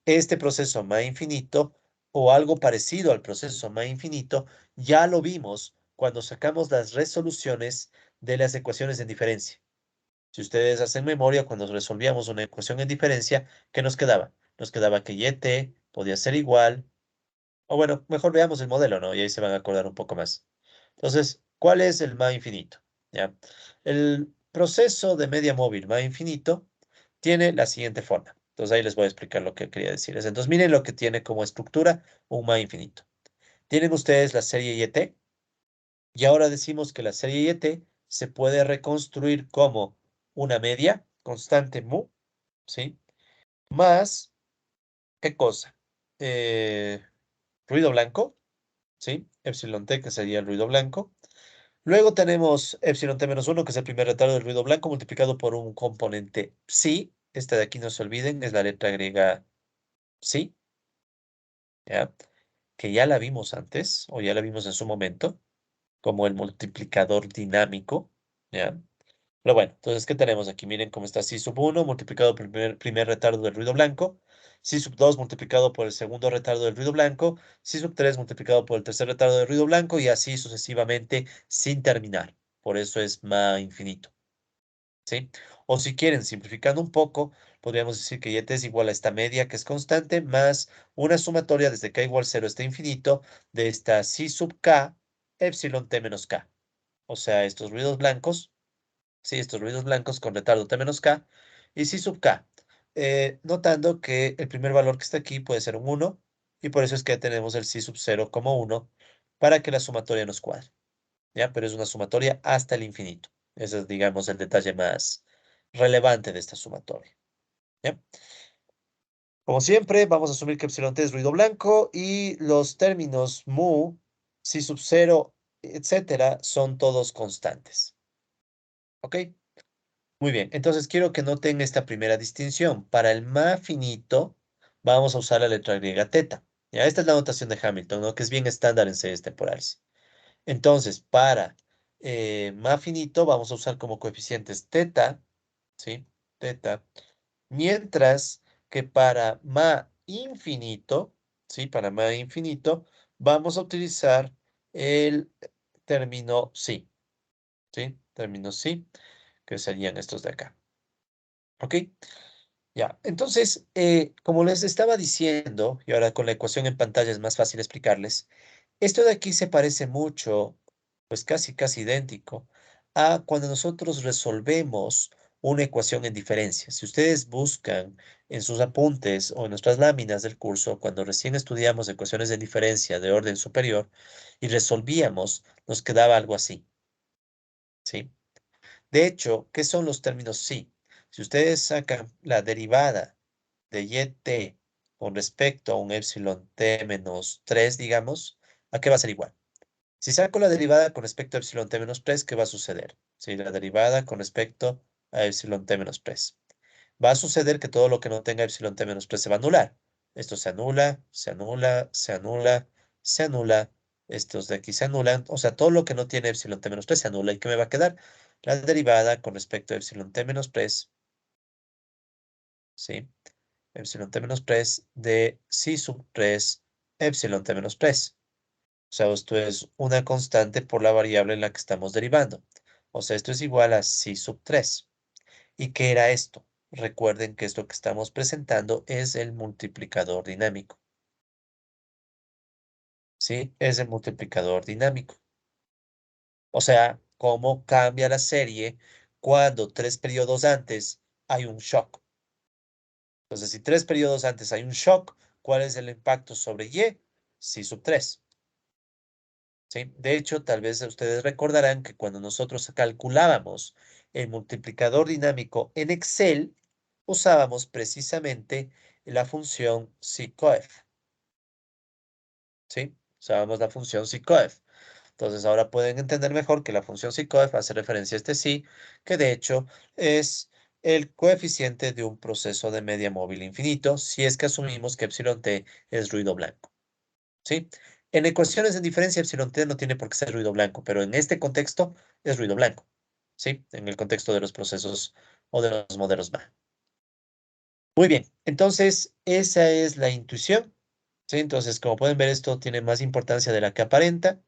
Este proceso más infinito o algo parecido al proceso más infinito ya lo vimos cuando sacamos las resoluciones de las ecuaciones en diferencia. Si ustedes hacen memoria, cuando resolvíamos una ecuación en diferencia, ¿qué nos quedaba? Nos quedaba que y podía ser igual, o bueno, mejor veamos el modelo, ¿no? Y ahí se van a acordar un poco más. Entonces, ¿cuál es el más infinito? ¿ya? El proceso de media móvil ma infinito tiene la siguiente forma. Entonces ahí les voy a explicar lo que quería decir. Entonces miren lo que tiene como estructura un ma infinito. Tienen ustedes la serie YT y ahora decimos que la serie YT se puede reconstruir como una media constante mu, ¿sí? Más, ¿qué cosa? Ruido blanco, ¿sí? Epsilon t, que sería el ruido blanco. Luego tenemos epsilon t menos 1, que es el primer retardo del ruido blanco, multiplicado por un componente psi. Esta de aquí no se olviden, es la letra griega psi, ¿ya? Que ya la vimos antes, o ya la vimos en su momento, como el multiplicador dinámico, ¿ya? Pero bueno, entonces, ¿qué tenemos aquí? Miren cómo está psi sub 1 multiplicado por el primer retardo del ruido blanco, psi sub 2 multiplicado por el segundo retardo del ruido blanco, psi sub 3 multiplicado por el tercer retardo del ruido blanco y así sucesivamente sin terminar. Por eso es ma infinito, ¿sí? O si quieren, simplificando un poco, podríamos decir que y es igual a esta media que es constante más una sumatoria desde k igual 0 hasta infinito de esta psi sub k epsilon t menos k. O sea, estos ruidos blancos. Sí, estos ruidos blancos con retardo T menos K y sí sub K. Notando que el primer valor que está aquí puede ser un 1 y por eso es que tenemos el sí sub 0 como 1 para que la sumatoria nos cuadre. ¿Ya? Pero es una sumatoria hasta el infinito. Ese es, digamos, el detalle más relevante de esta sumatoria. ¿Ya? Como siempre, vamos a asumir que epsilon t es ruido blanco y los términos mu, sí sub 0, etcétera, son todos constantes. ¿Ok? Muy bien, entonces quiero que noten esta primera distinción. Para el ma finito vamos a usar la letra griega teta. Ya, esta es la notación de Hamilton, ¿no? Que es bien estándar en series temporales. Entonces, para ma finito vamos a usar como coeficientes teta, ¿sí? Teta. Mientras que para ma infinito, ¿sí? Para ma infinito vamos a utilizar el término sí, ¿sí? Término sí, que serían estos de acá. ¿Ok? Ya, entonces, como les estaba diciendo, y ahora con la ecuación en pantalla es más fácil explicarles, esto de aquí se parece mucho, pues casi idéntico, a cuando nosotros resolvemos una ecuación en diferencia. Si ustedes buscan en sus apuntes o en nuestras láminas del curso, cuando recién estudiamos ecuaciones de diferencia de orden superior y resolvíamos, nos quedaba algo así, ¿sí? De hecho, ¿qué son los términos sí? Si ustedes sacan la derivada de y con respecto a un epsilon t menos 3, digamos, ¿a qué va a ser igual? Si saco la derivada con respecto a epsilon t menos 3, ¿qué va a suceder? Si la derivada con respecto a epsilon t menos 3. Va a suceder que todo lo que no tenga epsilon t menos 3 se va a anular. Esto se anula, se anula, se anula, se anula. Estos de aquí se anulan. O sea, todo lo que no tiene epsilon t menos 3 se anula. ¿Y qué me va a quedar? La derivada con respecto a epsilon t menos 3, ¿sí? Epsilon t menos 3 de psi sub 3 epsilon t menos 3. O sea, esto es una constante por la variable en la que estamos derivando. O sea, esto es igual a psi sub 3. ¿Y qué era esto? Recuerden que esto que estamos presentando es el multiplicador dinámico. ¿Sí? Es el multiplicador dinámico. O sea, cómo cambia la serie cuando 3 periodos antes hay un shock. Entonces, si 3 periodos antes hay un shock, ¿cuál es el impacto sobre Y? Psi sub 3. ¿Sí? De hecho, tal vez ustedes recordarán que cuando nosotros calculábamos el multiplicador dinámico en Excel, usábamos precisamente la función psicoef, ¿sí? Usábamos la función psicoef. Entonces ahora pueden entender mejor que la función psicoef hace referencia a este sí, que de hecho es el coeficiente de un proceso de media móvil infinito, si es que asumimos que epsilon t es ruido blanco. ¿Sí? En ecuaciones en diferencia, epsilon t no tiene por qué ser ruido blanco, pero en este contexto es ruido blanco, ¿sí? En el contexto de los procesos o de los modelos MA. Muy bien, entonces esa es la intuición, ¿sí? Entonces, como pueden ver, esto tiene más importancia de la que aparenta.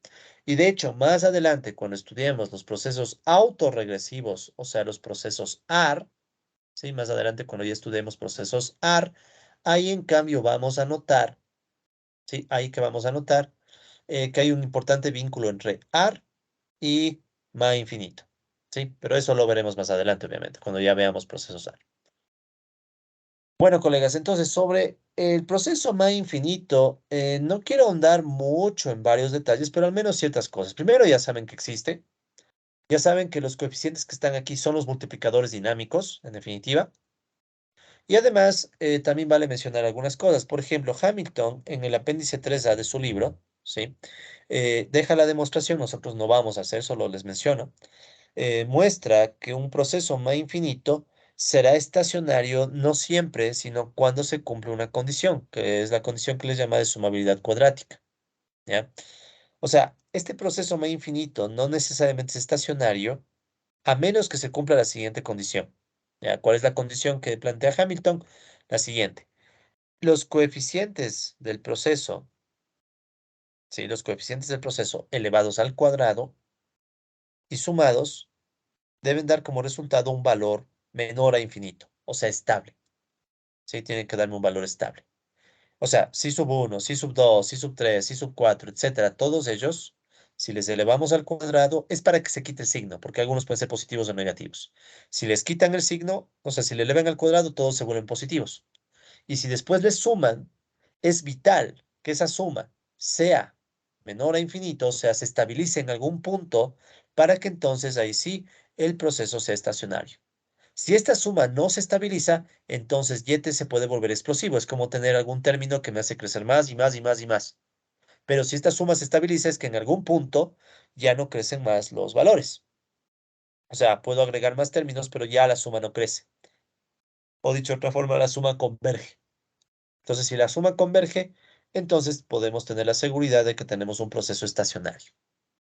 Y de hecho, más adelante, cuando estudiemos los procesos autorregresivos, o sea, los procesos AR, ¿sí? Más adelante, cuando ya estudiemos procesos AR, ahí en cambio vamos a notar, ¿sí? Ahí que vamos a notar que hay un importante vínculo entre AR y ma infinito. ¿sí? Pero eso lo veremos más adelante, obviamente, cuando ya veamos procesos A. Bueno, colegas, entonces sobre el proceso más infinito, no quiero ahondar mucho en varios detalles, pero al menos ciertas cosas. Primero, ya saben que existe, ya saben que los coeficientes que están aquí son los multiplicadores dinámicos, en definitiva. Y además, también vale mencionar algunas cosas. Por ejemplo, Hamilton, en el apéndice 3A de su libro, ¿sí? Deja la demostración, nosotros no vamos a hacer, solo les menciono. Muestra que un proceso más infinito será estacionario no siempre, sino cuando se cumple una condición, que es la condición que les llama de sumabilidad cuadrática, ¿ya? O sea, este proceso más infinito no necesariamente es estacionario, a menos que se cumpla la siguiente condición. ¿Ya? ¿Cuál es la condición que plantea Hamilton? La siguiente. Los coeficientes del proceso, ¿sí? Los coeficientes del proceso elevados al cuadrado y sumados deben dar como resultado un valor menor a infinito, o sea, estable. ¿Sí? Tienen que darme un valor estable. O sea, si sub 1, si sub 2, si sub 3, si sub 4, etcétera, todos ellos, si les elevamos al cuadrado, es para que se quite el signo, porque algunos pueden ser positivos o negativos. Si les quitan el signo, o sea, si le elevan al cuadrado, todos se vuelven positivos. Y si después les suman, es vital que esa suma sea menor a infinito, o sea, se estabilice en algún punto para que entonces ahí sí el proceso sea estacionario. Si esta suma no se estabiliza, entonces y se puede volver explosivo. Es como tener algún término que me hace crecer más y más y más y más. Pero si esta suma se estabiliza, es que en algún punto ya no crecen más los valores. O sea, puedo agregar más términos, pero ya la suma no crece. O dicho de otra forma, la suma converge. Entonces, si la suma converge, entonces podemos tener la seguridad de que tenemos un proceso estacionario.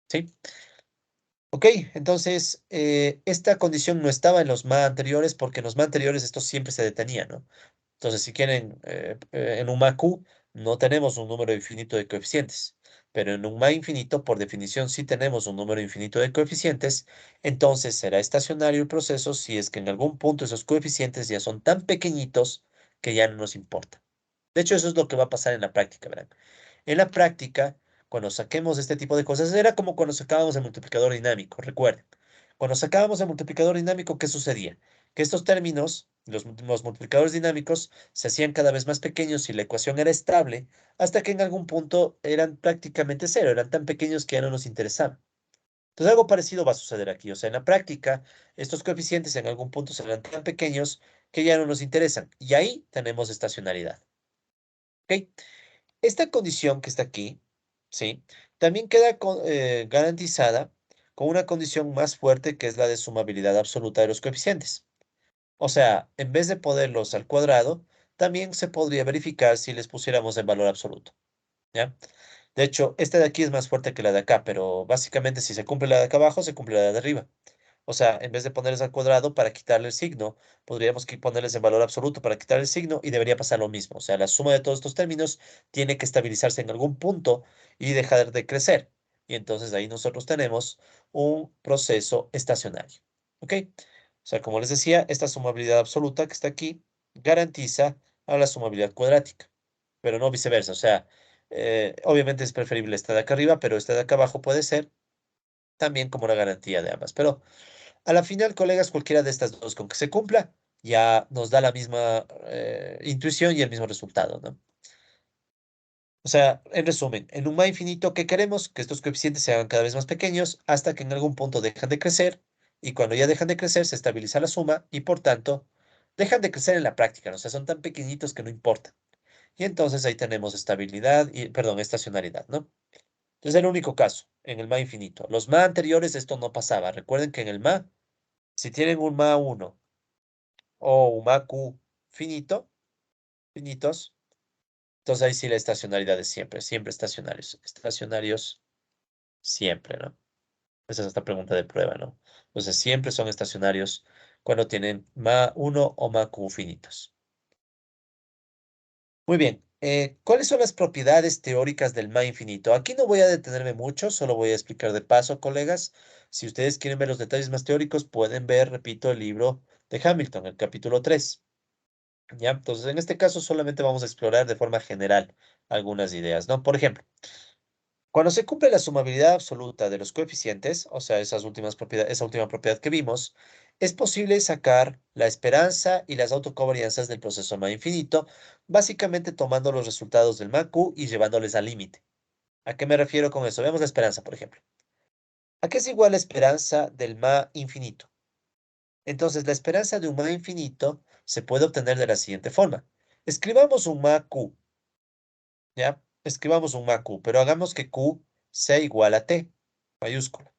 ¿Sí? Ok, entonces esta condición no estaba en los MA anteriores porque en los MA anteriores esto siempre se detenía, ¿no? Entonces, si quieren, en un MAQ no tenemos un número infinito de coeficientes, pero en un MA infinito, por definición, sí tenemos un número infinito de coeficientes, entonces será estacionario el proceso si es que en algún punto esos coeficientes ya son tan pequeñitos que ya no nos importa. De hecho, eso es lo que va a pasar en la práctica, ¿verdad? En la práctica, cuando saquemos este tipo de cosas, era como cuando sacábamos el multiplicador dinámico, recuerden. Cuando sacábamos el multiplicador dinámico, ¿qué sucedía? Que estos términos, los multiplicadores dinámicos, se hacían cada vez más pequeños y la ecuación era estable, hasta que en algún punto eran prácticamente cero, eran tan pequeños que ya no nos interesaban. Entonces algo parecido va a suceder aquí. O sea, en la práctica, estos coeficientes en algún punto serán tan pequeños que ya no nos interesan. Y ahí tenemos estacionalidad. ¿Ok? Esta condición que está aquí, ¿sí? También queda garantizada con una condición más fuerte que es la de sumabilidad absoluta de los coeficientes. O sea, en vez de ponerlos al cuadrado, también se podría verificar si les pusiéramos el valor absoluto, ¿ya? De hecho, esta de aquí es más fuerte que la de acá, pero básicamente si se cumple la de acá abajo, se cumple la de arriba. O sea, en vez de ponerles al cuadrado para quitarle el signo, podríamos ponerles en valor absoluto para quitar el signo y debería pasar lo mismo. O sea, la suma de todos estos términos tiene que estabilizarse en algún punto y dejar de crecer. Y entonces ahí nosotros tenemos un proceso estacionario. ¿Ok? O sea, como les decía, esta sumabilidad absoluta que está aquí garantiza a la sumabilidad cuadrática, pero no viceversa. O sea, obviamente es preferible esta de acá arriba, pero esta de acá abajo puede ser también como una garantía de ambas. Pero a la final, colegas, cualquiera de estas dos con que se cumpla, ya nos da la misma intuición y el mismo resultado, ¿no? O sea, en resumen, en un ma infinito, ¿qué queremos? Que estos coeficientes se hagan cada vez más pequeños hasta que en algún punto dejan de crecer y cuando ya dejan de crecer se estabiliza la suma y por tanto dejan de crecer en la práctica, ¿no? O sea, son tan pequeñitos que no importa. Y entonces ahí tenemos estabilidad y, perdón, estacionalidad, ¿no? Entonces, el único caso, en el ma infinito. Los ma anteriores esto no pasaba. Recuerden que en el ma, si tienen un ma uno o un Q finito, finitos, entonces ahí sí la estacionalidad es siempre, siempre estacionarios siempre, ¿no? Esa es esta pregunta de prueba, ¿no? Entonces siempre son estacionarios cuando tienen ma uno o ma Q finitos. Muy bien, ¿cuáles son las propiedades teóricas del ma infinito? Aquí no voy a detenerme mucho, solo voy a explicar de paso, colegas. Si ustedes quieren ver los detalles más teóricos, pueden ver, repito, el libro de Hamilton, el capítulo 3. ¿Ya? Entonces, en este caso solamente vamos a explorar de forma general algunas ideas, ¿no? Por ejemplo, Cuando se cumple la sumabilidad absoluta de los coeficientes, o sea, esa última propiedad que vimos, es posible sacar la esperanza y las autocovarianzas del proceso MA infinito, básicamente tomando los resultados del MAQ y llevándoles al límite. ¿A qué me refiero con eso? Veamos la esperanza, por ejemplo. ¿A qué es igual la esperanza del MA infinito? Entonces, la esperanza de un MA infinito se puede obtener de la siguiente forma. Escribamos un MAQ, ¿ya? Escribamos un MAQ, pero hagamos que Q sea igual a T, mayúscula,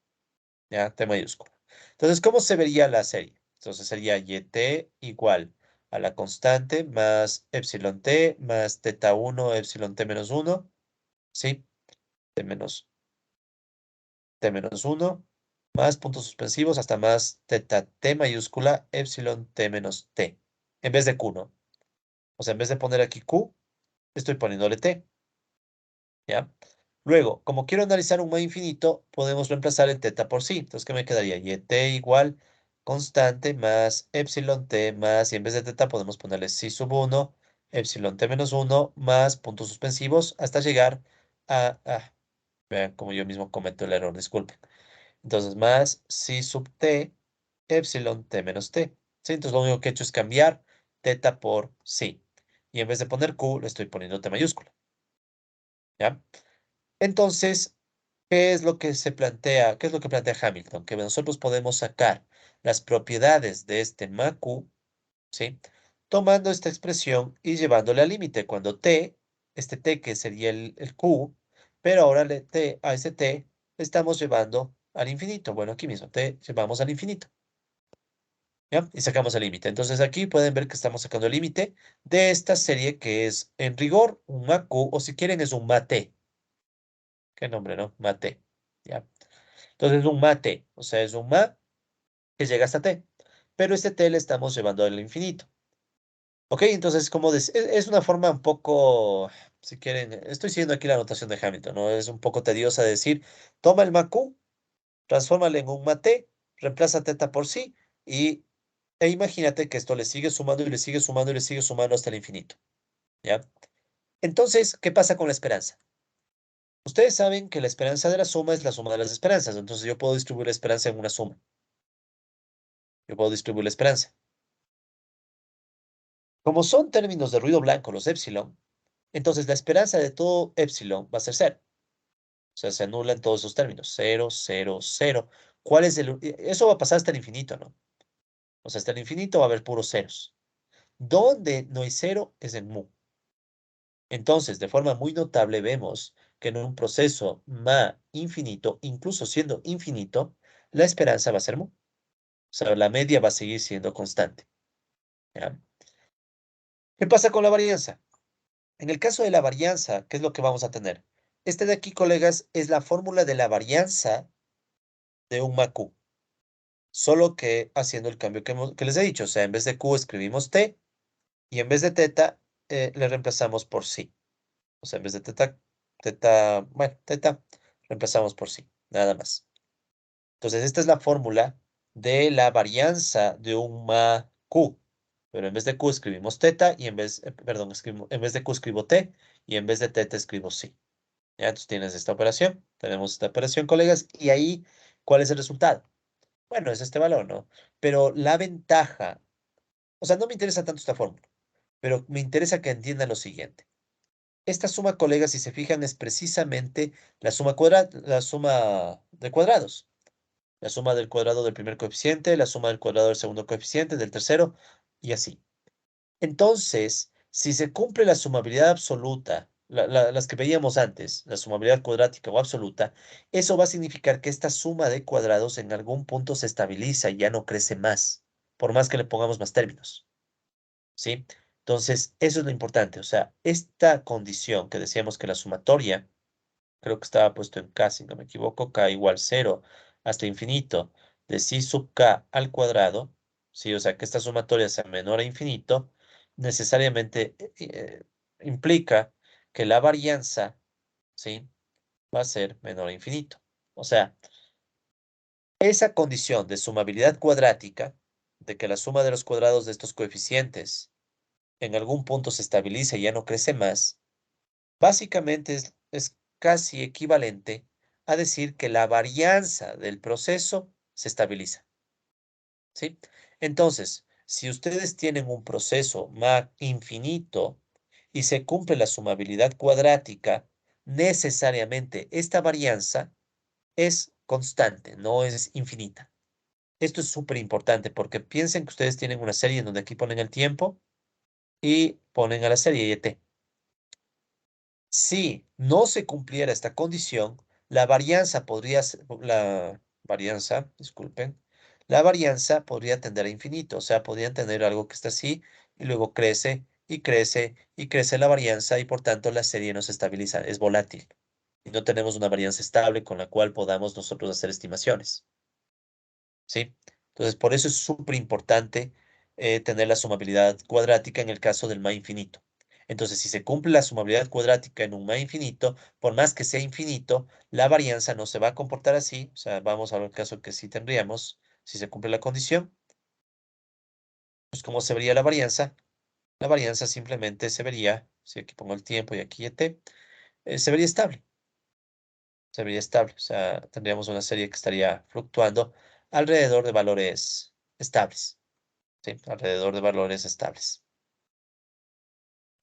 ¿ya? T mayúscula. Entonces, ¿cómo se vería la serie? Entonces, sería YT igual a la constante más epsilon T más teta 1 epsilon T menos 1, ¿sí? T menos T menos 1 más puntos suspensivos hasta más teta T mayúscula epsilon T menos T, en vez de Q, ¿no? O sea, en vez de poner aquí Q, estoy poniéndole T, ¿ya? Luego, como quiero analizar un más infinito, podemos reemplazar el teta por sí. Entonces, ¿qué me quedaría? YT igual constante más epsilon T más, y en vez de teta podemos ponerle sí sub 1, epsilon T menos 1 más puntos suspensivos hasta llegar vean como yo mismo cometo el error, disculpen. Entonces, más si sub t, epsilon t menos t. ¿Sí? Entonces, lo único que he hecho es cambiar teta por sí. Y en vez de poner q, le estoy poniendo t mayúscula. ¿Ya? Entonces, ¿qué es lo que se plantea? ¿Qué es lo que plantea Hamilton? Que nosotros podemos sacar las propiedades de este MAQ, ¿sí? Tomando esta expresión y llevándole al límite. Cuando t, este t que sería el q, pero ahora a ese t le estamos llevando al infinito. Bueno, aquí mismo, t llevamos al infinito. ¿Ya? Y sacamos el límite. Entonces aquí pueden ver que estamos sacando el límite de esta serie que es, en rigor, un MAQ, o si quieren es un MAT. ¿Qué nombre, no? MAT. ¿Ya? Entonces es un MAT, o sea, es un MA que llega hasta t. Pero este t le estamos llevando al infinito. Ok, entonces es una forma un poco, si quieren, estoy siguiendo aquí la anotación de Hamilton, ¿no? Es un poco tediosa de decir, toma el MAQ, transfórmalo en un MAT, reemplaza teta por sí, e imagínate que esto le sigue sumando y le sigue sumando y le sigue sumando hasta el infinito, ¿ya? Entonces, ¿qué pasa con la esperanza? Ustedes saben que la esperanza de la suma es la suma de las esperanzas, entonces yo puedo distribuir la esperanza en una suma. Yo puedo distribuir la esperanza. Como son términos de ruido blanco los epsilon, entonces la esperanza de todo epsilon va a ser cero. O sea, se anulan todos esos términos. Cero, cero, cero. ¿Cuál es Eso va a pasar hasta el infinito, ¿no? O sea, hasta el infinito va a haber puros ceros. Donde no hay cero es en mu. Entonces, de forma muy notable, vemos que en un proceso ma infinito, incluso siendo infinito, la esperanza va a ser mu. O sea, la media va a seguir siendo constante. ¿Ya? ¿Qué pasa con la varianza? En el caso de la varianza, ¿qué es lo que vamos a tener? Este de aquí, colegas, es la fórmula de la varianza de un MAQ. Solo que haciendo el cambio que les he dicho. O sea, en vez de Q escribimos T y en vez de teta le reemplazamos por sí. O sea, en vez de teta, reemplazamos por sí, nada más. Entonces, esta es la fórmula de la varianza de un ma Q. Pero en vez de Q escribimos teta y perdón, en vez de Q escribo T y en vez de teta escribo sí. Ya, entonces tienes esta operación, tenemos esta operación, colegas, y ahí, ¿cuál es el resultado? Bueno, es este valor, ¿no? Pero la ventaja, o sea, no me interesa tanto esta fórmula, pero me interesa que entiendan lo siguiente. Esta suma, colegas, si se fijan, es precisamente la suma de cuadrados. La suma del cuadrado del primer coeficiente, la suma del cuadrado del segundo coeficiente, del tercero, y así. Entonces, si se cumple la sumabilidad absoluta, las que veíamos antes, la sumabilidad cuadrática o absoluta, eso va a significar que esta suma de cuadrados en algún punto se estabiliza y ya no crece más, por más que le pongamos más términos. ¿Sí? Entonces, eso es lo importante. O sea, esta condición que decíamos que la sumatoria, creo que estaba puesto en K, si no me equivoco, K igual cero hasta infinito de si sub K al cuadrado, ¿sí? O sea, que esta sumatoria sea menor a infinito, necesariamente implica que la varianza, ¿sí? Va a ser menor a infinito. O sea, esa condición de sumabilidad cuadrática, de que la suma de los cuadrados de estos coeficientes en algún punto se estabiliza y ya no crece más, básicamente es casi equivalente a decir que la varianza del proceso se estabiliza, ¿sí? Entonces, si ustedes tienen un proceso infinito y se cumple la sumabilidad cuadrática, necesariamente esta varianza es constante, no es infinita. Esto es súper importante porque piensen que ustedes tienen una serie en donde aquí ponen el tiempo y ponen a la serie y t. Si no se cumpliera esta condición, disculpen, la varianza podría tender a infinito, o sea, podrían tener algo que está así y luego crece y crece y crece la varianza y por tanto la serie no se estabiliza, es volátil y no tenemos una varianza estable con la cual podamos nosotros hacer estimaciones, ¿sí? Entonces, por eso es súper importante tener la sumabilidad cuadrática en el caso del más infinito. Entonces, si se cumple la sumabilidad cuadrática en un más infinito, por más que sea infinito, la varianza no se va a comportar así. O sea, vamos a ver el caso que sí tendríamos, si se cumple la condición. Pues, ¿cómo se vería la varianza? La varianza simplemente se vería, si aquí pongo el tiempo y aquí y t, se vería estable. Se vería estable. O sea, tendríamos una serie que estaría fluctuando alrededor de valores estables. ¿Sí? Alrededor de valores estables.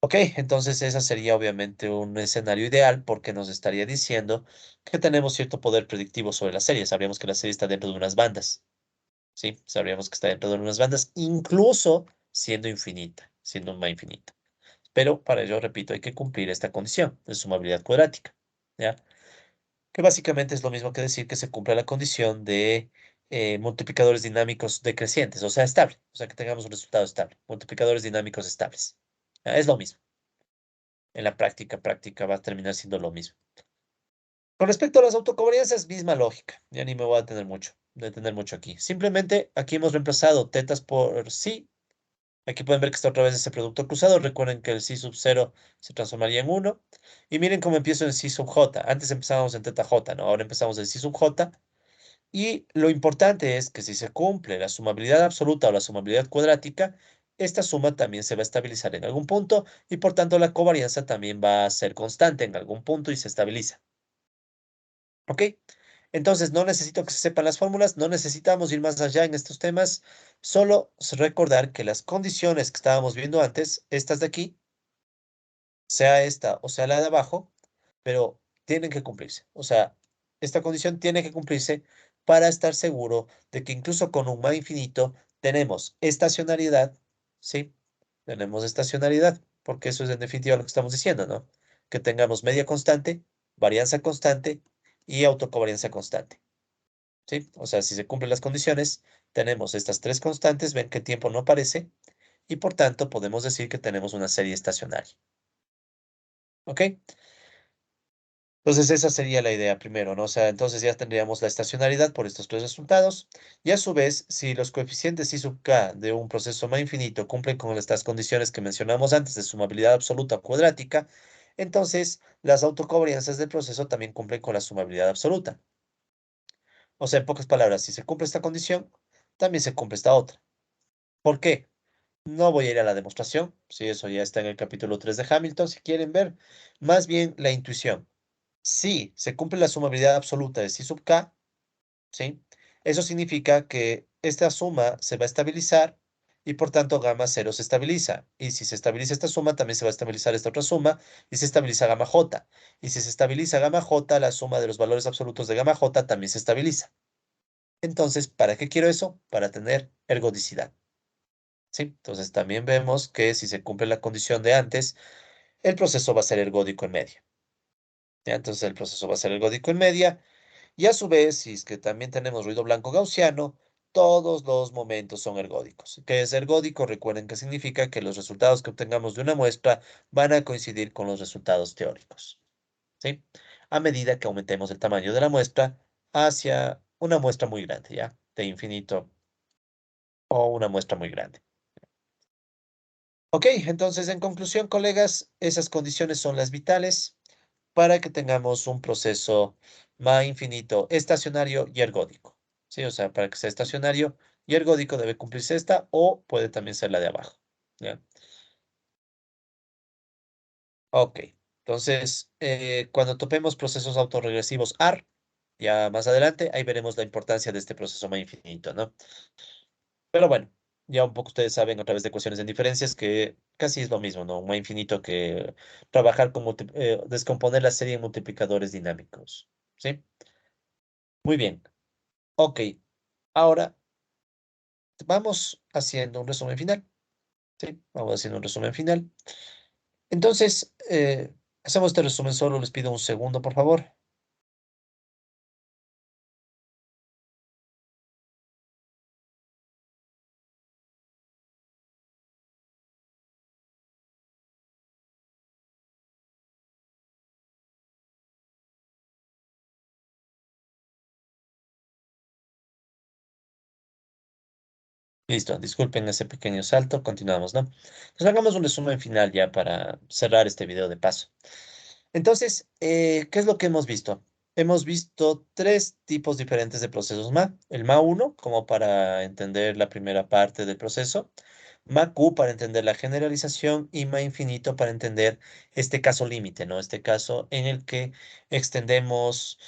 Ok, entonces ese sería obviamente un escenario ideal porque nos estaría diciendo que tenemos cierto poder predictivo sobre la serie. Sabríamos que la serie está dentro de unas bandas, ¿sí? Sabríamos que está dentro de unas bandas, incluso siendo infinita, siendo una infinita. Pero para ello, repito, hay que cumplir esta condición de sumabilidad cuadrática, ¿ya? Que básicamente es lo mismo que decir que se cumpla la condición de multiplicadores dinámicos decrecientes, o sea, estable, o sea, que tengamos un resultado estable, multiplicadores dinámicos estables. Es lo mismo. En la práctica va a terminar siendo lo mismo. Con respecto a las autocovarianzas, misma lógica. Ya ni me voy a detener mucho aquí. Simplemente aquí hemos reemplazado tetas por sí. Aquí pueden ver que está otra vez ese producto cruzado. Recuerden que el sí sub 0 se transformaría en 1. Y miren cómo empiezo en sí sub j. Antes empezábamos en teta j, ¿no? Ahora empezamos en sí sub j. Y lo importante es que si se cumple la sumabilidad absoluta o la sumabilidad cuadrática, esta suma también se va a estabilizar en algún punto y por tanto la covarianza también va a ser constante en algún punto y se estabiliza. ¿Ok? Entonces no necesito que se sepan las fórmulas, no necesitamos ir más allá en estos temas, solo recordar que las condiciones que estábamos viendo antes, estas de aquí, sea esta o sea la de abajo, pero tienen que cumplirse. O sea, esta condición tiene que cumplirse para estar seguro de que incluso con un más infinito tenemos estacionariedad, ¿sí? Tenemos estacionariedad, porque eso es en definitiva lo que estamos diciendo, ¿no? Que tengamos media constante, varianza constante y autocovarianza constante, ¿sí? O sea, si se cumplen las condiciones, tenemos estas tres constantes, ven que el tiempo no aparece, y por tanto podemos decir que tenemos una serie estacionaria, ¿ok? Entonces esa sería la idea primero, ¿no? O sea, entonces ya tendríamos la estacionariedad por estos tres resultados. Y a su vez, si los coeficientes I sub k de un proceso más infinito cumplen con estas condiciones que mencionamos antes de sumabilidad absoluta o cuadrática, entonces las autocovarianzas del proceso también cumplen con la sumabilidad absoluta. O sea, en pocas palabras, si se cumple esta condición, también se cumple esta otra. ¿Por qué? No voy a ir a la demostración, si eso ya está en el capítulo 3 de Hamilton, si quieren ver, más bien la intuición. Si se cumple la sumabilidad absoluta de psi sub k, ¿sí? Eso significa que esta suma se va a estabilizar y por tanto gamma cero se estabiliza. Y si se estabiliza esta suma, también se va a estabilizar esta otra suma y se estabiliza gamma j. Y si se estabiliza gamma j, la suma de los valores absolutos de gamma j también se estabiliza. Entonces, ¿para qué quiero eso? Para tener ergodicidad. ¿Sí? Entonces también vemos que si se cumple la condición de antes, el proceso va a ser ergódico en media. ¿Ya? Entonces el proceso va a ser ergódico en media. Y a su vez, si es que también tenemos ruido blanco gaussiano, todos los momentos son ergódicos. ¿Qué es ergódico? Recuerden que significa que los resultados que obtengamos de una muestra van a coincidir con los resultados teóricos, ¿sí? A medida que aumentemos el tamaño de la muestra hacia una muestra muy grande, ¿ya? De infinito o una muestra muy grande. Ok, entonces en conclusión, colegas, esas condiciones son las vitales para que tengamos un proceso más infinito, estacionario y ergódico. Sí, o sea, para que sea estacionario y ergódico debe cumplirse esta o puede también ser la de abajo. ¿Ya? Ok. Entonces, cuando topemos procesos autorregresivos AR, ya más adelante, ahí veremos la importancia de este proceso más infinito, ¿no? Pero bueno, ya un poco ustedes saben a través de ecuaciones en diferencias que casi es lo mismo, ¿no? Un más infinito que trabajar con descomponer la serie en multiplicadores dinámicos, ¿sí? Muy bien. Ok, ahora vamos haciendo un resumen final, ¿sí? Vamos haciendo un resumen final. Entonces, hacemos este resumen solo, les pido un segundo, por favor. Listo, disculpen ese pequeño salto, continuamos, ¿no? Entonces hagamos un resumen final ya para cerrar este video de paso. Entonces, ¿qué es lo que hemos visto? Hemos visto tres tipos diferentes de procesos MA. El MA1, como para entender la primera parte del proceso, MAQ para entender la generalización y MA infinito para entender este caso límite, ¿no? Este caso en el que extendemos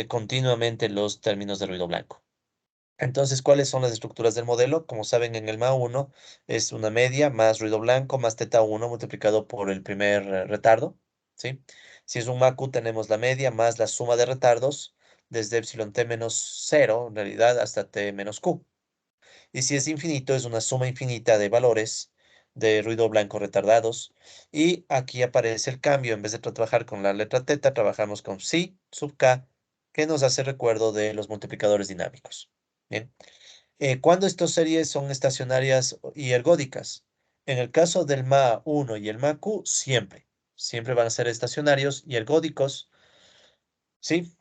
continuamente los términos de ruido blanco. Entonces, ¿cuáles son las estructuras del modelo? Como saben, en el MA1 es una media más ruido blanco más teta 1 multiplicado por el primer retardo, ¿sí? Si es un MAQ, tenemos la media más la suma de retardos desde epsilon t menos cero, en realidad, hasta t menos q. Y si es infinito, es una suma infinita de valores de ruido blanco retardados. Y aquí aparece el cambio. En vez de trabajar con la letra teta, trabajamos con psi sub k, que nos hace recuerdo de los multiplicadores dinámicos. Bien. ¿Cuándo estas series son estacionarias y ergódicas? En el caso del MA1 y el MAQ, siempre. Siempre van a ser estacionarios y ergódicos, ¿sí?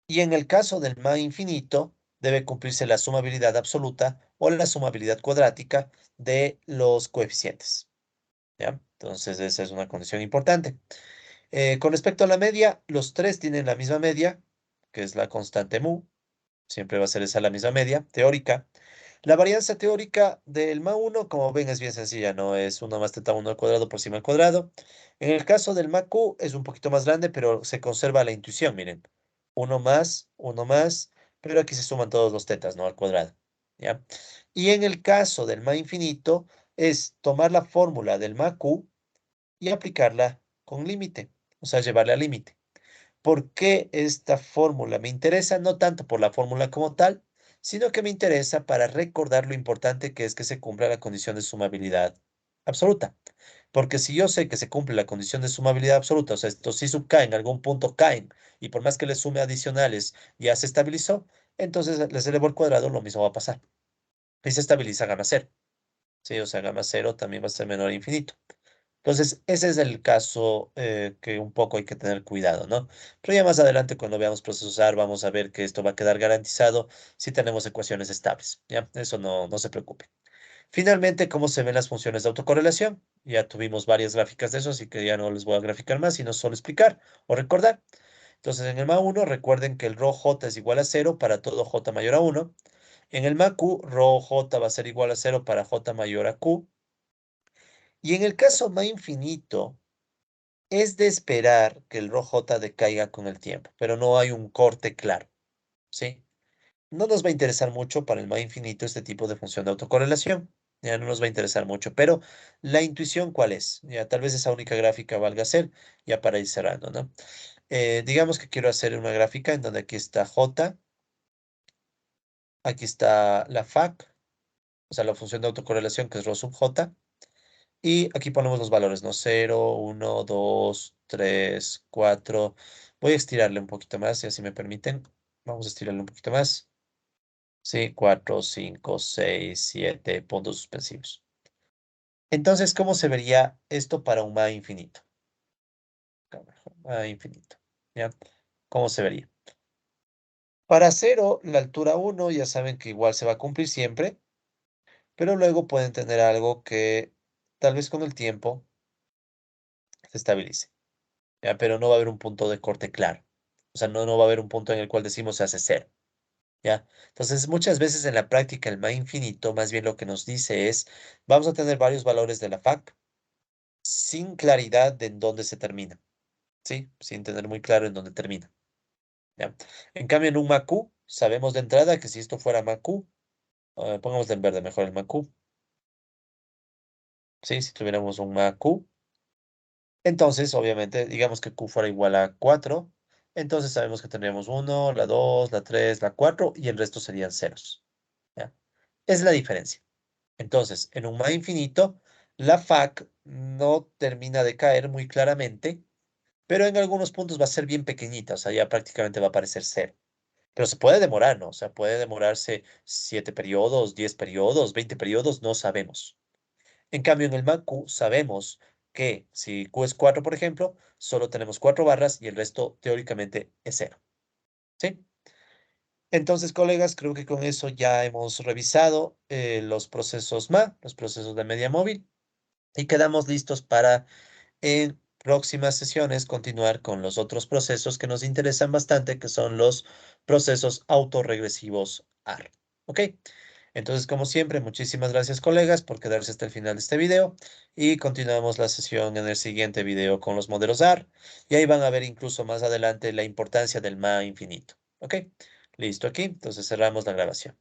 Y en el caso del MA infinito, debe cumplirse la sumabilidad absoluta o la sumabilidad cuadrática de los coeficientes, ¿ya? Entonces, esa es una condición importante. Con respecto a la media, los tres tienen la misma media, que es la constante mu. Siempre va a ser esa la misma media teórica. La varianza teórica del MA1, como ven, es bien sencilla, ¿no? Es 1 más teta 1 al cuadrado por cima al cuadrado. En el caso del MAQ es un poquito más grande, pero se conserva la intuición, miren. Uno más, pero aquí se suman todos los tetas, ¿no? Al cuadrado, ¿ya? Y en el caso del MA infinito, es tomar la fórmula del MAQ y aplicarla con límite, o sea, llevarla al límite. ¿Por qué esta fórmula me interesa? No tanto por la fórmula como tal, sino que me interesa para recordar lo importante que es que se cumpla la condición de sumabilidad absoluta. Porque si yo sé que se cumple la condición de sumabilidad absoluta, o sea, estos sí sub k en algún punto caen, y por más que le sume adicionales ya se estabilizó, entonces les elevo al cuadrado, lo mismo va a pasar. Y se estabiliza gamma cero. Sí, o sea, gamma cero también va a ser menor a infinito. Entonces, ese es el caso que un poco hay que tener cuidado, ¿no? Pero ya más adelante, cuando veamos procesos AR, vamos a ver que esto va a quedar garantizado si tenemos ecuaciones estables, ¿ya? Eso no se preocupe. Finalmente, ¿cómo se ven las funciones de autocorrelación? Ya tuvimos varias gráficas de eso, así que ya no les voy a graficar más, sino solo explicar o recordar. Entonces, en el MA1, recuerden que el rho j es igual a cero para todo j mayor a uno. En el MAQ, rho j va a ser igual a cero para j mayor a q. Y en el caso MA infinito, es de esperar que el ROJ decaiga con el tiempo, pero no hay un corte claro, ¿sí? No nos va a interesar mucho para el más infinito este tipo de función de autocorrelación. Ya no nos va a interesar mucho, pero la intuición, ¿cuál es? Ya tal vez esa única gráfica valga ser, ya para ir cerrando, ¿no? Digamos que quiero hacer una gráfica en donde aquí está J, aquí está la FAC, o sea, la función de autocorrelación que es rho sub J, y aquí ponemos los valores, ¿no? 0, 1, 2, 3, 4. Voy a estirarle un poquito más, si así me permiten. Vamos a estirarle un poquito más. Sí, 4, 5, 6, 7 puntos suspensivos. Entonces, ¿cómo se vería esto para un MA infinito? MA infinito. ¿Ya? ¿Cómo se vería? Para cero, la altura 1, ya saben que igual se va a cumplir siempre, pero luego pueden tener algo que tal vez con el tiempo se estabilice. ¿Ya? Pero no va a haber un punto de corte claro. O sea, no va a haber un punto en el cual decimos se hace cero, ¿ya? Entonces, muchas veces en la práctica el MA infinito, más bien lo que nos dice es, vamos a tener varios valores de la FAC sin claridad de en dónde se termina. ¿sí? Sin tener muy claro en dónde termina, ¿ya? En cambio, en un MACU, sabemos de entrada que si esto fuera MACU, pongámosle en verde mejor el MACU, ¿sí? Si tuviéramos un MACU, entonces, obviamente, digamos que Q fuera igual a 4, entonces sabemos que tendríamos uno, la 2, la 3, la 4 y el resto serían ceros, ¿ya? Es la diferencia. Entonces, en un MA infinito, la FAC no termina de caer muy claramente, pero en algunos puntos va a ser bien pequeñita, o sea, ya prácticamente va a aparecer cero. Pero se puede demorar, ¿no? O sea, puede demorarse 7 periodos, 10 periodos, 20 periodos, no sabemos. En cambio, en el MAC-Q sabemos que si Q es 4, por ejemplo, solo tenemos 4 barras y el resto teóricamente es cero, ¿sí? Entonces, colegas, creo que con eso ya hemos revisado los procesos MA, los procesos de media móvil, y quedamos listos para en próximas sesiones continuar con los otros procesos que nos interesan bastante, que son los procesos autorregresivos AR. ¿Ok? Entonces, como siempre, muchísimas gracias, colegas, por quedarse hasta el final de este video y continuamos la sesión en el siguiente video con los modelos AR y ahí van a ver incluso más adelante la importancia del MA infinito. ¿Ok? Listo aquí, entonces cerramos la grabación.